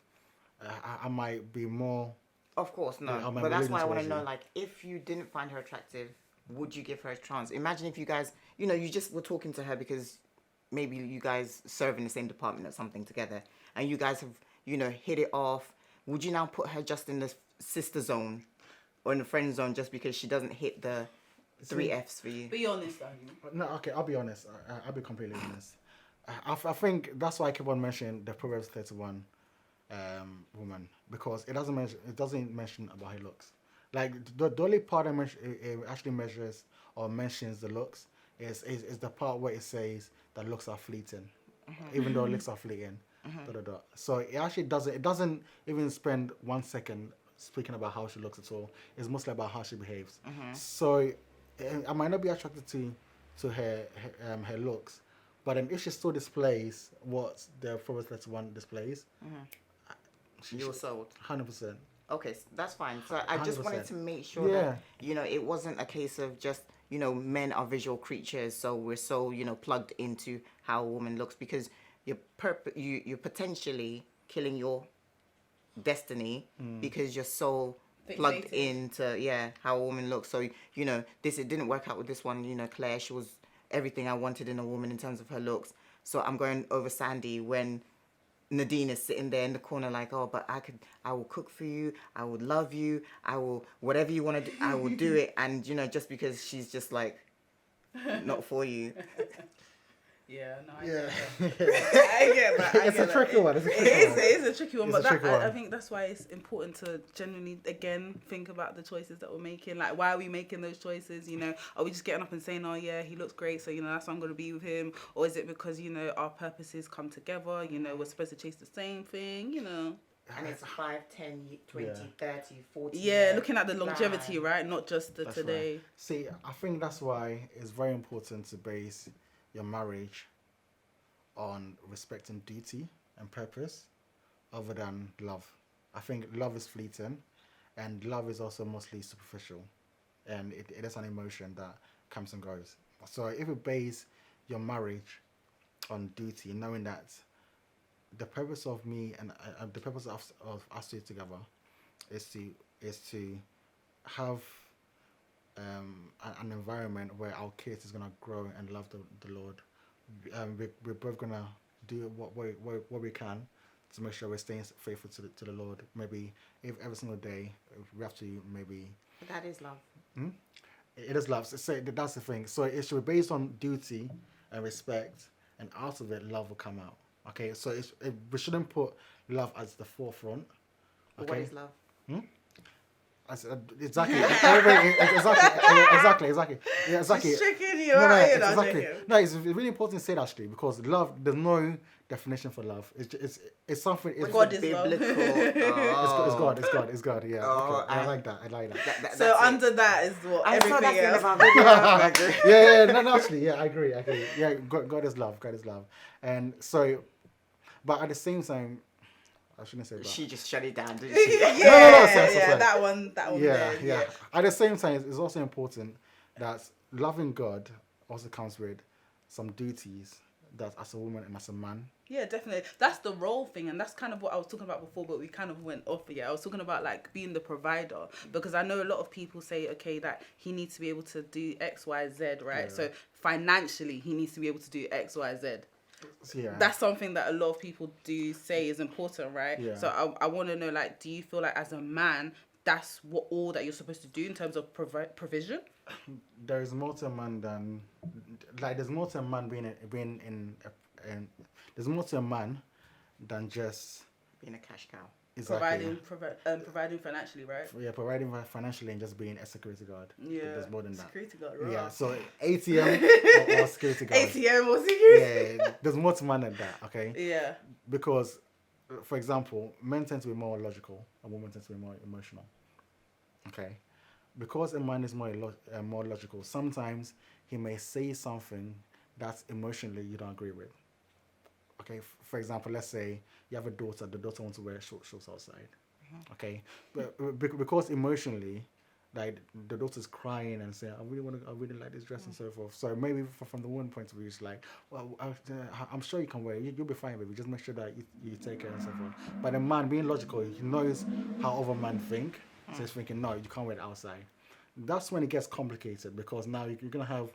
Speaker 1: I might be more.
Speaker 3: Of course, no.
Speaker 1: Yeah, I'm
Speaker 3: But that's why I want
Speaker 1: towards
Speaker 3: to know,
Speaker 1: you.
Speaker 3: like, if you didn't find her attractive, would you give her a chance? Imagine if you guys, you know, you just were talking to her because maybe you guys serve in the same department or something together, and you guys have, you know, hit it off. Would you now put her just in the sister zone or in the friend zone just because she doesn't hit the three Fs for you?
Speaker 2: Be honest, Daniel.
Speaker 1: No, okay, I'll be honest. I'll be completely honest. I think that's why I keep on mentioning the Proverbs 31 woman, because it doesn't mention about her looks. Like the only part it actually measures or mentions the looks is the part where it says that looks are fleeting, even though looks are fleeting. Da, da, da. So it doesn't even spend 1 second speaking about how she looks at all. It's mostly about how she behaves. So I might not be attracted to her looks, but if she still displays what the Proverbs 31 displays,
Speaker 3: You're sold.
Speaker 1: 100%.
Speaker 3: Okay, that's fine. So I just wanted
Speaker 1: 100%.
Speaker 3: to make sure
Speaker 1: Yeah.
Speaker 3: that, you know, it wasn't a case of just, you know, men are visual creatures, so we're so, you know, plugged into how a woman looks, because you're potentially killing your destiny because you're so plugged
Speaker 2: Fixated.
Speaker 3: into how a woman looks. So, you know, it didn't work out with this one, you know, Claire, she was everything I wanted in a woman in terms of her looks. So I'm going over Sandy when Nadine is sitting there in the corner like, oh, but I will cook for you, I will love you, I will, whatever you want to do, I will do it. And, you know, just because she's just like, not for you.
Speaker 2: Yeah, no, I
Speaker 1: Yeah.
Speaker 2: get that. I get that. I
Speaker 1: It's
Speaker 2: get
Speaker 1: a tricky
Speaker 2: that.
Speaker 1: one. It's a
Speaker 2: It
Speaker 1: tricky
Speaker 2: is.
Speaker 1: one.
Speaker 2: It is a tricky one,
Speaker 1: It's
Speaker 2: but
Speaker 1: a tricky one.
Speaker 2: I think that's why it's important to genuinely again think about the choices that we're making. Like, why are we making those choices? You know, are we just getting up and saying, "Oh yeah, he looks great, so you know that's why I'm going to be with him," or is it because you know our purposes come together? You know, we're supposed to chase the same thing. You know.
Speaker 3: And it's 5, 10, 20,
Speaker 1: Yeah.
Speaker 3: 30, 40.
Speaker 2: Yeah, looking at the longevity,
Speaker 3: plan.
Speaker 2: right? Not just the
Speaker 1: That's
Speaker 2: today.
Speaker 1: right. See, I think that's why it's very important to base your marriage on respecting duty and purpose other than love. I think love is fleeting, and love is also mostly superficial, and it is an emotion that comes and goes. So if you base your marriage on duty, knowing that the purpose of me and the purpose of us two together is to have an environment where our kids is gonna grow and love the Lord. We're both gonna do what we can to make sure we're staying faithful to the Lord. Maybe if every single day we have to maybe.
Speaker 3: That is love.
Speaker 1: It is love. So that's the thing. So it should be based on duty and respect, and out of it, love will come out. Okay, so we shouldn't put love as the forefront. Okay,
Speaker 3: What is love?
Speaker 1: Exactly. Exactly. Yeah, exactly.
Speaker 2: She's tricking you,
Speaker 1: No,
Speaker 2: right?
Speaker 1: it's
Speaker 2: You're not
Speaker 1: exactly.
Speaker 2: joking.
Speaker 1: No, it's really important to say that actually, because love, there's no definition for love. It's something. It's
Speaker 2: God is
Speaker 3: Biblical.
Speaker 2: love.
Speaker 1: It's God. Yeah.
Speaker 3: Oh,
Speaker 1: okay. I like that.
Speaker 3: That-
Speaker 2: So
Speaker 3: that's it.
Speaker 2: under that is what
Speaker 3: I saw that
Speaker 2: everything
Speaker 3: thing
Speaker 2: else.
Speaker 3: about video.
Speaker 1: Yeah. No, actually, yeah, I agree. Yeah, God is love. God is love, and so, but at the same time, I shouldn't say that.
Speaker 3: She just shut it down, didn't she?
Speaker 2: Yeah, that one.
Speaker 1: Yeah. At the same time, it's also important that loving God also comes with some duties that as a woman and as a man.
Speaker 2: Yeah, definitely. That's the role thing, and that's kind of what I was talking about before, but we kind of went off. Yeah, I was talking about like being the provider, because I know a lot of people say, okay, that he needs to be able to do X, Y, Z, right?
Speaker 1: Yeah.
Speaker 2: So financially, he needs to be able to do X, Y, Z.
Speaker 1: Yeah.
Speaker 2: That's something that a lot of people do say is important, right?
Speaker 1: Yeah.
Speaker 2: So I want to know, like, do you feel like as a man, that's what all that you're supposed to do in terms of provision?
Speaker 1: There is more to a man than like there's more to a man there's more to a man than just
Speaker 3: Being a cash cow.
Speaker 1: exactly
Speaker 2: Providing financially, right?
Speaker 1: providing financially and just being a security guard.
Speaker 2: Yeah.
Speaker 1: There's more than that.
Speaker 2: Security guard, right?
Speaker 1: Yeah, so ATM or security guard.
Speaker 2: ATM or security.
Speaker 1: Yeah, there's more to man than that. Okay.
Speaker 2: Yeah.
Speaker 1: Because, for example, men tend to be more logical and women tend to be more emotional. Okay. Because a man is more logical, sometimes he may say something that emotionally you don't agree with. Okay, for example, let's say you have a daughter, the daughter wants to wear shorts outside. Mm-hmm. Okay, but because emotionally, like the daughter's crying and saying, I really like this dress and so forth. So maybe from the woman point of view, it's like, well, I'm sure you can wear it. You'll be fine, baby. Just make sure that you take care and so forth. But the man, being logical, he knows how other men think. So he's thinking, no, you can't wear it outside. That's when it gets complicated, because now you're going to have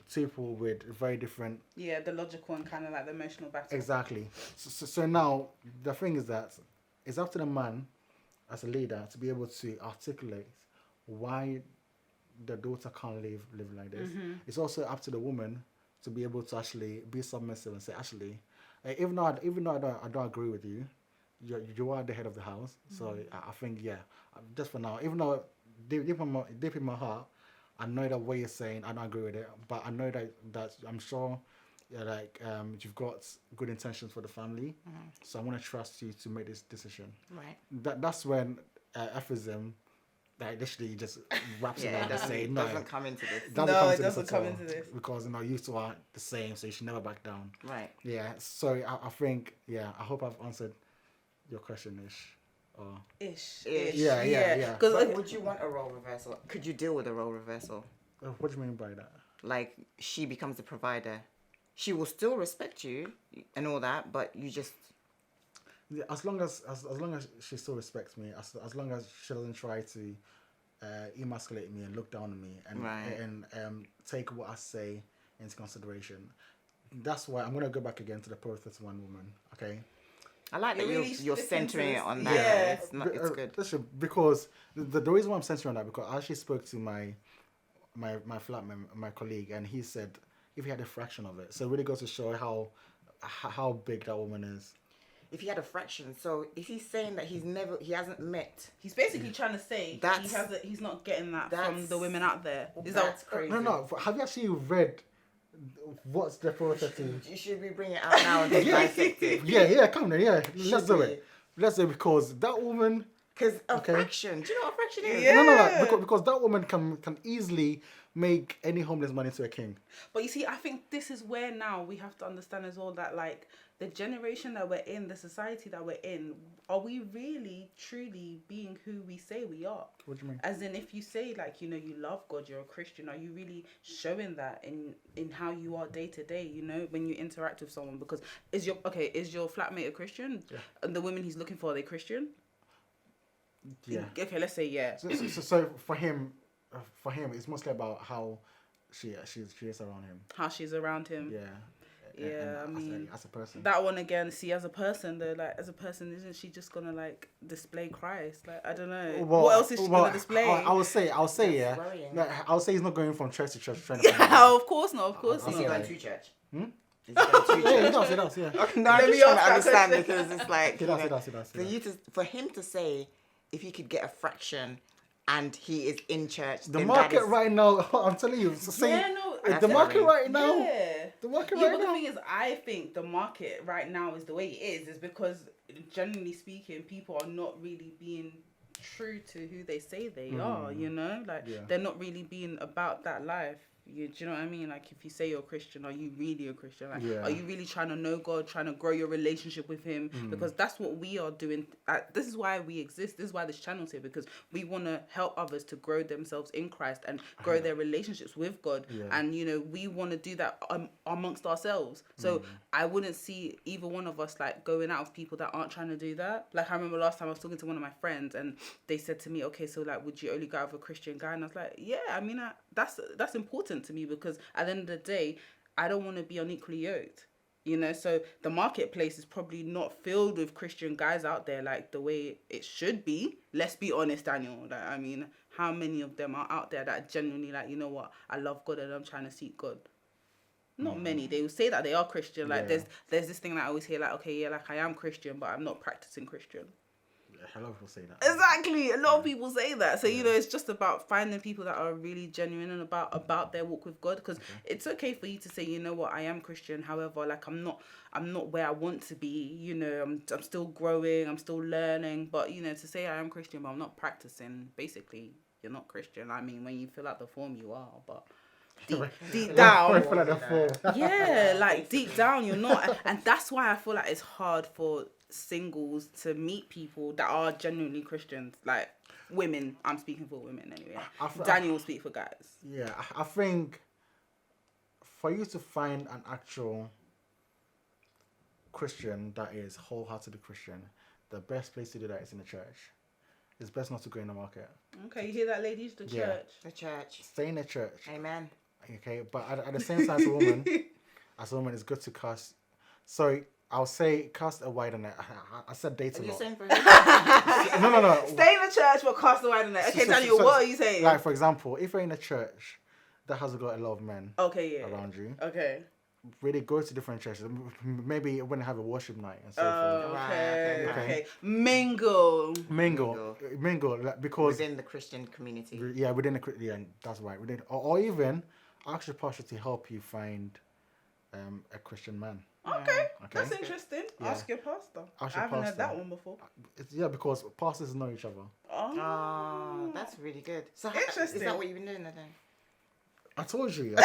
Speaker 1: two people with very different...
Speaker 2: Yeah, the logical and kind of like the emotional battle.
Speaker 1: Exactly. So now, the thing is that it's up to the man, as a leader, to be able to articulate why the daughter can't live like this. Mm-hmm. It's also up to the woman to be able to actually be submissive and say, actually, even though I don't agree with you, you are the head of the house. Mm-hmm. So I think, yeah, just for now, even though deep in my heart, I know that what you're saying, I don't agree with it, but I know that I'm sure, you've got good intentions for the family. Mm-hmm. So I want to trust you to make this decision.
Speaker 3: Right.
Speaker 1: That's when Ephism, like, literally just wraps it up and say, no,
Speaker 3: it doesn't come into this.
Speaker 2: It doesn't come into this.
Speaker 1: Because, you two are the same, so you should never back down.
Speaker 3: Right.
Speaker 1: Yeah, so I think, I hope I've answered your question-ish.
Speaker 2: Ish.
Speaker 1: Yeah.
Speaker 3: But would you want a role reversal? Could you deal with a role reversal?
Speaker 1: What do you mean by that?
Speaker 3: Like, she becomes the provider. She will still respect you and all that, but you just...
Speaker 1: Yeah, as long as she still respects me, as long as she doesn't try to emasculate me and look down on me and take what I say into consideration. That's why I'm gonna go back again to the Pro-31 woman. Okay.
Speaker 3: I like that you're centering it on that.
Speaker 2: Yeah.
Speaker 3: It's good.
Speaker 1: Listen, because the reason why I'm centering on that, because I actually spoke to my flatmate, my colleague, and he said if he had a fraction of it, so it really goes to show how big that woman is.
Speaker 3: If he had a fraction, so if he's saying that he hasn't met,
Speaker 2: he's basically trying to say he's not getting that from the women out there.
Speaker 3: That's crazy.
Speaker 1: No. Have you actually read what's the process?
Speaker 3: Should we bring it out now and dissect it?
Speaker 1: Yeah, come on, yeah. Let's do it. Because that woman...
Speaker 3: Because a fraction. Do you know what a fraction is?
Speaker 2: Yeah.
Speaker 1: No. Because that woman can easily make any homeless man into a king.
Speaker 2: But you see, I think this is where now we have to understand as well that, like, the generation that we're in, the society that we're in, are we really, truly being who we say we are?
Speaker 1: What do you mean?
Speaker 2: As in, if you say, like, you love God, you're a Christian, are you really showing that in how you are day to day, when you interact with someone? Because is your flatmate a Christian?
Speaker 1: Yeah.
Speaker 2: And the women he's looking for, are they Christian?
Speaker 1: Yeah.
Speaker 2: Okay, let's say yeah.
Speaker 1: So for him, it's mostly about how she is around him.
Speaker 2: How she's around him.
Speaker 1: Yeah.
Speaker 2: Yeah,
Speaker 1: and
Speaker 2: I mean,
Speaker 1: as a person.
Speaker 2: That one again. See, as a person, though, like as a person, isn't she just gonna like display Christ? Like I don't know. What else is she gonna display?
Speaker 1: I would say, yeah. Like, I would say he's not going from church to church trying to.
Speaker 2: Yeah, of course not. Of course
Speaker 3: Is
Speaker 2: not.
Speaker 3: he going to church?
Speaker 1: Yeah,
Speaker 3: he does.
Speaker 1: Yeah.
Speaker 3: No, I'm just trying to understand because it's like
Speaker 1: He does.
Speaker 3: For him to say if he could get a fraction and he is in church,
Speaker 1: the market right now. I'm telling you. The market right now.
Speaker 2: Yeah.
Speaker 1: The market
Speaker 2: right
Speaker 1: right
Speaker 2: now.
Speaker 1: now.
Speaker 2: The thing is, I think the market right now is the way it is because generally speaking, people are not really being true to who they say they are. Like they're not really being about that life. Do you know what I mean? Like, if you say you're a Christian, are you really a Christian? Like,
Speaker 1: Yeah.
Speaker 2: are you really trying to know God, trying to grow your relationship with Him? Because that's what we are doing. This is why we exist. This is why this channel's here, because we want to help others to grow themselves in Christ and grow their relationships with God.
Speaker 1: Yeah.
Speaker 2: And, you know, we want to do that amongst ourselves. So I wouldn't see either one of us, like, going out with people that aren't trying to do that. Like, I remember last time I was talking to one of my friends and they said to me, okay, so, like, would you only go out with a Christian guy? And I was like, yeah, I mean, that's important to me, because at the end of the day, I don't want to be unequally yoked, you know. So the marketplace is probably not filled with Christian guys out there like the way it should be. Let's be honest, Daniel. Like, I mean, how many of them are out there that genuinely, like, you know what, I love God and I'm trying to seek God? Not many. They will say that they are Christian. Like, there's this thing that I always hear, like, okay, yeah, like, I am Christian, but I'm not practicing Christian.
Speaker 1: A lot of people say that.
Speaker 2: Exactly. A lot of people say that. So, you know, it's just about finding people that are really genuine and about their walk with God. Because it's okay for you to say, you know what, I am Christian. However, like, I'm not where I want to be. You know, I'm still growing. I'm still learning. But, you know, to say I am Christian, but I'm not practicing, basically, you're not Christian. I mean, when you fill out the form, you are. But deep down, yeah, like, deep down, you're not. And that's why I feel like it's hard for singles to meet people that are genuinely Christians, like women. I'm speaking for women anyway. Daniel will speak for guys.
Speaker 1: Yeah, I think for you to find an actual Christian that is wholeheartedly Christian, the best place to do that is in the church. It's best not to go in the market.
Speaker 2: Okay, you hear that, ladies? The church.
Speaker 3: The church.
Speaker 1: Stay in the church.
Speaker 3: Amen.
Speaker 1: Okay, but at the same time, as a woman, it's good to cast. Sorry, I'll say cast a wider net. I said date a lot.
Speaker 3: Saying for
Speaker 1: No.
Speaker 2: Stay in the church, but cast a wider net. Okay, Daniel, what are you saying?
Speaker 1: Like, for example, if you're in a church that has got a lot of men around you,
Speaker 2: okay,
Speaker 1: really go to different churches. Maybe when they have a worship night and so forth.
Speaker 2: Okay. Mingle,
Speaker 1: like, because
Speaker 3: within the Christian community.
Speaker 1: Yeah, that's right. Or even ask your pastor to help you find a Christian man.
Speaker 2: Okay. That's interesting. Yeah. Ask your pastor. I haven't heard that one before.
Speaker 1: Because pastors know each other.
Speaker 3: Oh, that's really good. So
Speaker 2: interesting.
Speaker 3: Is that what you've been doing then?
Speaker 1: I told you.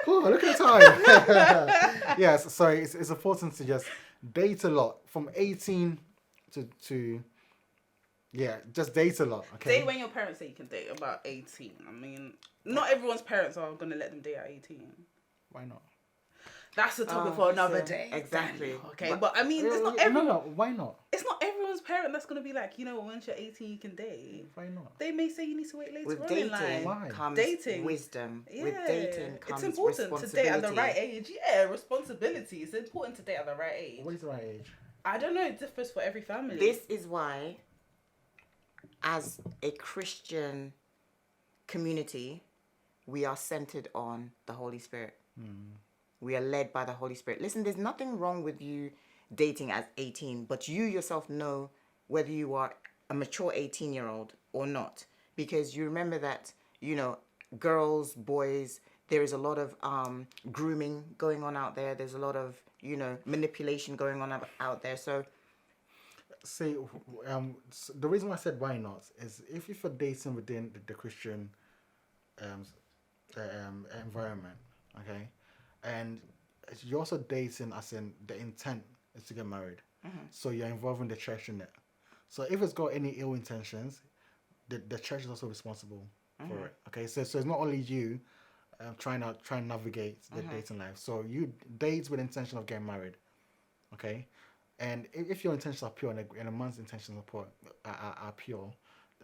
Speaker 1: Oh, look at the time. Yes, so it's important to just date a lot from 18 to just date a lot. Okay.
Speaker 2: Date when your parents say you can date about 18. I mean, not everyone's parents are gonna let them date at 18.
Speaker 1: Why not?
Speaker 2: That's a topic for another day.
Speaker 3: Exactly.
Speaker 2: Okay, but I mean, it's not everyone.
Speaker 1: No, why not?
Speaker 2: It's not everyone's parent that's gonna be like, you know what, once you're 18, you can date.
Speaker 1: Why not?
Speaker 2: They may say you need to wait later
Speaker 3: With
Speaker 2: on
Speaker 3: dating
Speaker 2: in life.
Speaker 1: Why?
Speaker 3: comes
Speaker 2: Dating.
Speaker 3: wisdom.
Speaker 2: Yeah.
Speaker 3: With dating comes
Speaker 2: it's important to date at the right
Speaker 3: responsibility.
Speaker 2: age. Yeah, responsibility. It's important to date at the right age.
Speaker 1: What is the right age?
Speaker 2: I don't know. It differs for every family.
Speaker 3: This is why, as a Christian community, we are centered on the Holy Spirit. We are led by the Holy Spirit. Listen, there's nothing wrong with you dating at 18, but you yourself know whether you are a mature 18-year-old or not. Because you remember that, you know, girls, boys, there is a lot of grooming going on out there. There's a lot of, you know, manipulation going on out there. So,
Speaker 1: see, the reason why I said why not is if you're dating within the Christian environment, okay, and you're also dating as in the intent is to get married, so you're involving the church in it. So if it's got any ill intentions, the church is also responsible for it. Okay, so it's not only you trying to navigate the dating life. So you date with intention of getting married, okay. And if your intentions are pure and a man's intentions are pure,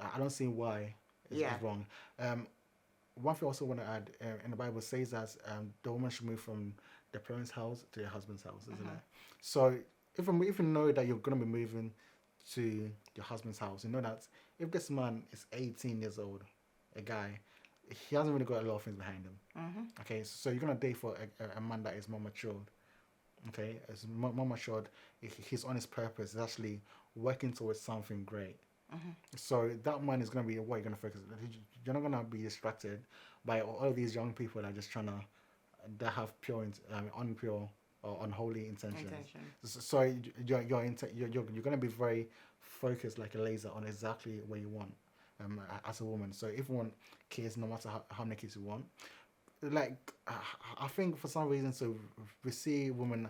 Speaker 1: I don't see why it's wrong. One thing I also want to add, in the Bible says that the woman should move from the parents' house to their husband's house, isn't it? So if you know that you're going to be moving to your husband's house, you know that if this man is 18 years old, a guy, he hasn't really got a lot of things behind him. Okay, so you're going to date for a man that is more matured. Okay, as more matured, he's on his purpose. He's actually working towards something great. So that man is going to be what you're going to focus on. You're not going to be distracted by all of these young people that are just trying to, that have pure, unpure or unholy intentions. So you're going to be very focused like a laser on exactly what you want. as a woman. So if you want kids, no matter how many kids you want, like I think for some reason, so we see women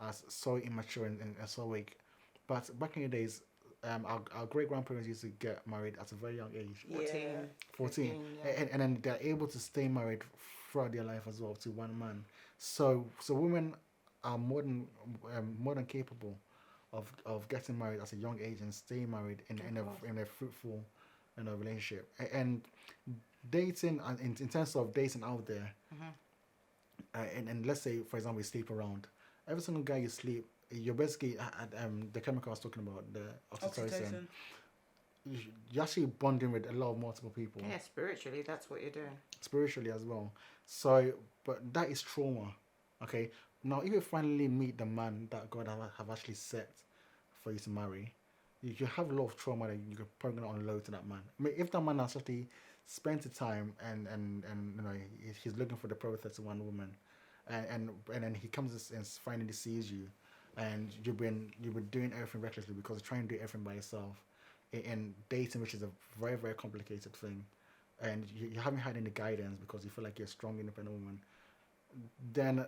Speaker 1: as so immature and so weak. But back in the days, our great grandparents used to get married at a very young age,
Speaker 3: 14.
Speaker 1: 14,
Speaker 3: 15, yeah.
Speaker 1: and then they're able to stay married throughout their life as well to one man. So women are more than capable of getting married at a young age and staying married in a fruitful relationship. And dating, in terms of dating out there, and let's say for example you sleep around, every single guy you sleep, you're basically the chemical I was talking about, the oxytocin. You're actually bonding with a lot of multiple people.
Speaker 3: Yeah, spiritually, that's what you're doing.
Speaker 1: Spiritually as well. So, but that is trauma. Okay. Now, if you finally meet the man that God have actually set for you to marry, you have a lot of trauma that you're probably gonna unload to that man. I mean, if that man has actually spent the time and he's looking for the Proverbs 31 woman, and then he comes and finally sees you, and you've been doing everything recklessly because you're trying to do everything by yourself, in dating, which is a very, very complicated thing, and you haven't had any guidance because you feel like you're a strong, independent woman, then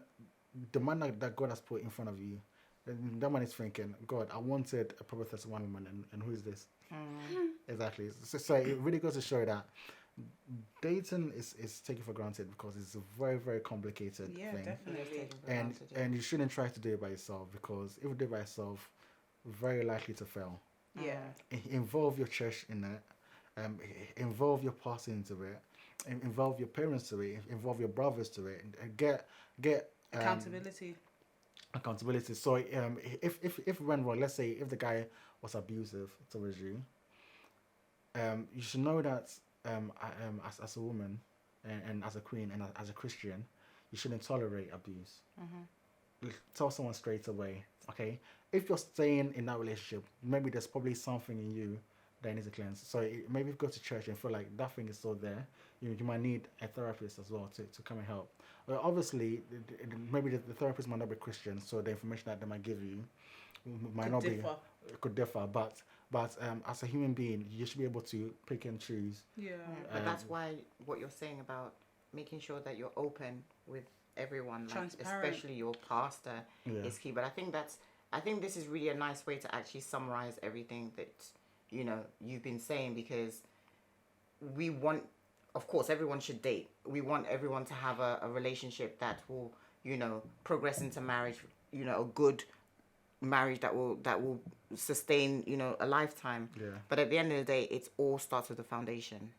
Speaker 1: the man that God has put in front of you, then that man is thinking, God, I wanted a Proverbs 31 woman, and who is this? Exactly. So it really goes to show that dating is taken for granted because it's a very, very complicated thing.
Speaker 2: Definitely.
Speaker 1: And you shouldn't try to do it by yourself, because if you do it by yourself, very likely to fail.
Speaker 2: Yeah.
Speaker 1: Involve your church in it. Involve your pastor into it. Involve your parents to it. Involve your brothers to it. And get
Speaker 2: Accountability.
Speaker 1: So if it went wrong, let's say if the guy was abusive towards you, you should know that as a woman and as a queen and as a Christian, you shouldn't tolerate abuse. Tell someone straight away. Okay, if you're staying in that relationship, maybe there's probably something in you that needs to cleanse. So maybe if you go to church and feel like that thing is still there, you might need a therapist as well to come and help. Well, obviously, maybe the therapist might not be Christian, so the information that they might give you could differ. But as a human being, you should be able to pick and choose.
Speaker 2: Yeah.
Speaker 3: But that's why what you're saying about making sure that you're open with everyone, like, especially your pastor, is key. But I think this is really a nice way to actually summarize everything that you've been saying, because we want, of course, everyone should date. We want everyone to have a relationship that will progress into marriage, a good marriage that will sustain a lifetime. But at the end of the day, it all starts with the foundation.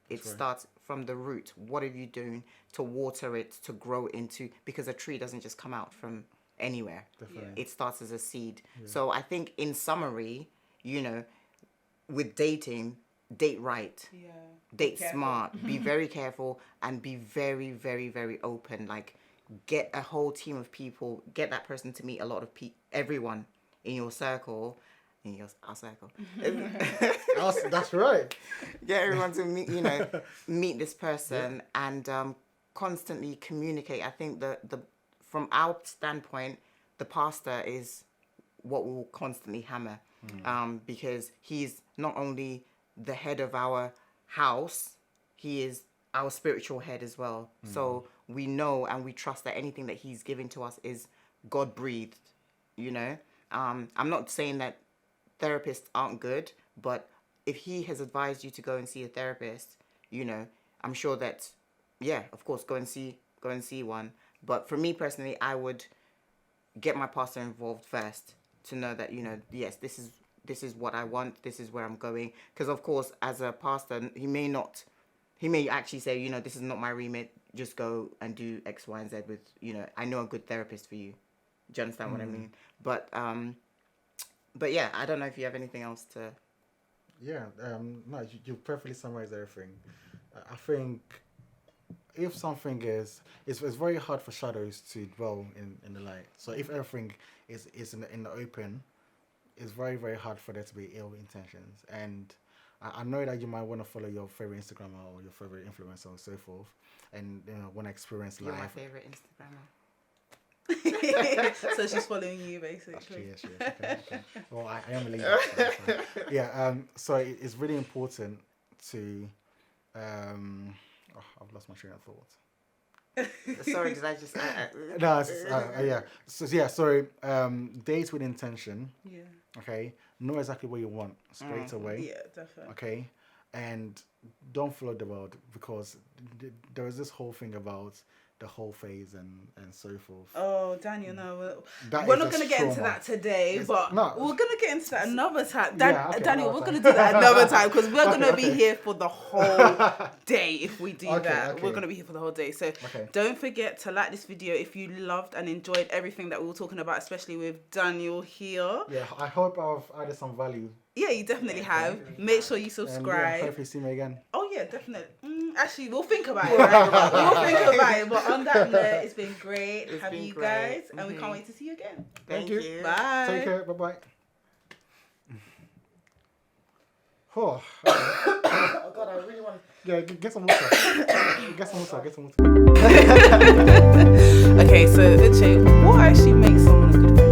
Speaker 3: It starts from the root. What are you doing to water it, to grow into, because a tree doesn't just come out from anywhere. It starts as a seed. So I think in summary, with dating, date right, date smart, be very careful, and be very, very, very open. Like, get a whole team of people, get that person to meet a lot of everyone in your circle, our circle.
Speaker 1: That's right.
Speaker 3: Get everyone to meet this person, and constantly communicate. I think the from our standpoint, the pastor is what we'll constantly hammer, because he's not only the head of our house, he is our spiritual head as well. So we know and we trust that anything that he's giving to us is God breathed. I'm not saying that therapists aren't good, but if he has advised you to go and see a therapist, I'm sure that, of course, go and see one. But for me personally, I would get my pastor involved first to know that, yes, this is what I want, this is where I'm going. Because of course, as a pastor, he may actually say, this is not my remit, just go and do X, Y, and Z with, I know a good therapist for you. Do you understand what I mean? But yeah, I don't know if you have anything else to...
Speaker 1: Yeah, no, you perfectly summarized everything. I think if something it's very hard for shadows to dwell in the light. So if everything is in the open, it's very, very hard for there to be ill intentions. And I know that you might want to follow your favorite Instagrammer or your favorite influencer and so forth, and want to experience life.
Speaker 3: You're my favorite Instagrammer.
Speaker 2: So she's following you, basically.
Speaker 1: Yes. Okay. Well, I am a lady. So it's really important to I've lost my train of thought.
Speaker 3: Sorry, did I just?
Speaker 1: No, yeah. So yeah, sorry. Date with intention.
Speaker 2: Yeah.
Speaker 1: Okay. Know exactly what you want straight away.
Speaker 2: Yeah, definitely.
Speaker 1: Okay. And don't flood the world, because there is this whole thing about the whole phase and so forth.
Speaker 2: Oh, Daniel, no,
Speaker 1: That
Speaker 2: we're
Speaker 1: is
Speaker 2: not
Speaker 1: a
Speaker 2: going to get into
Speaker 1: trauma.
Speaker 2: that today,
Speaker 1: It's-
Speaker 2: but
Speaker 1: no.
Speaker 2: we're going to get into that another time.
Speaker 1: Yeah, okay,
Speaker 2: Daniel,
Speaker 1: another
Speaker 2: we're going to
Speaker 1: time.
Speaker 2: do that another time, because we're going to be
Speaker 1: okay.
Speaker 2: here for the whole day if we do
Speaker 1: Okay,
Speaker 2: that.
Speaker 1: okay.
Speaker 2: We're going to be here for the whole day. So
Speaker 1: Okay.
Speaker 2: don't forget to like this video if you loved and enjoyed everything that we were talking about, especially with Daniel here.
Speaker 1: Yeah, I hope I've added some value.
Speaker 2: Yeah, you definitely have. Make sure you
Speaker 1: And
Speaker 2: subscribe.
Speaker 1: hopefully see me again.
Speaker 2: Oh yeah, definitely. Actually, we'll think about it. Right? We'll think about it. But on that note, it's been great having
Speaker 3: been
Speaker 2: you
Speaker 3: great.
Speaker 2: guys, and we can't wait to see you again.
Speaker 3: Thank you.
Speaker 2: Bye.
Speaker 1: Take care. Bye bye. Oh,
Speaker 3: Oh God, I really want.
Speaker 1: yeah, get some water. Get some water. Get some water.
Speaker 2: Okay, so Uche, what actually makes someone a good friend?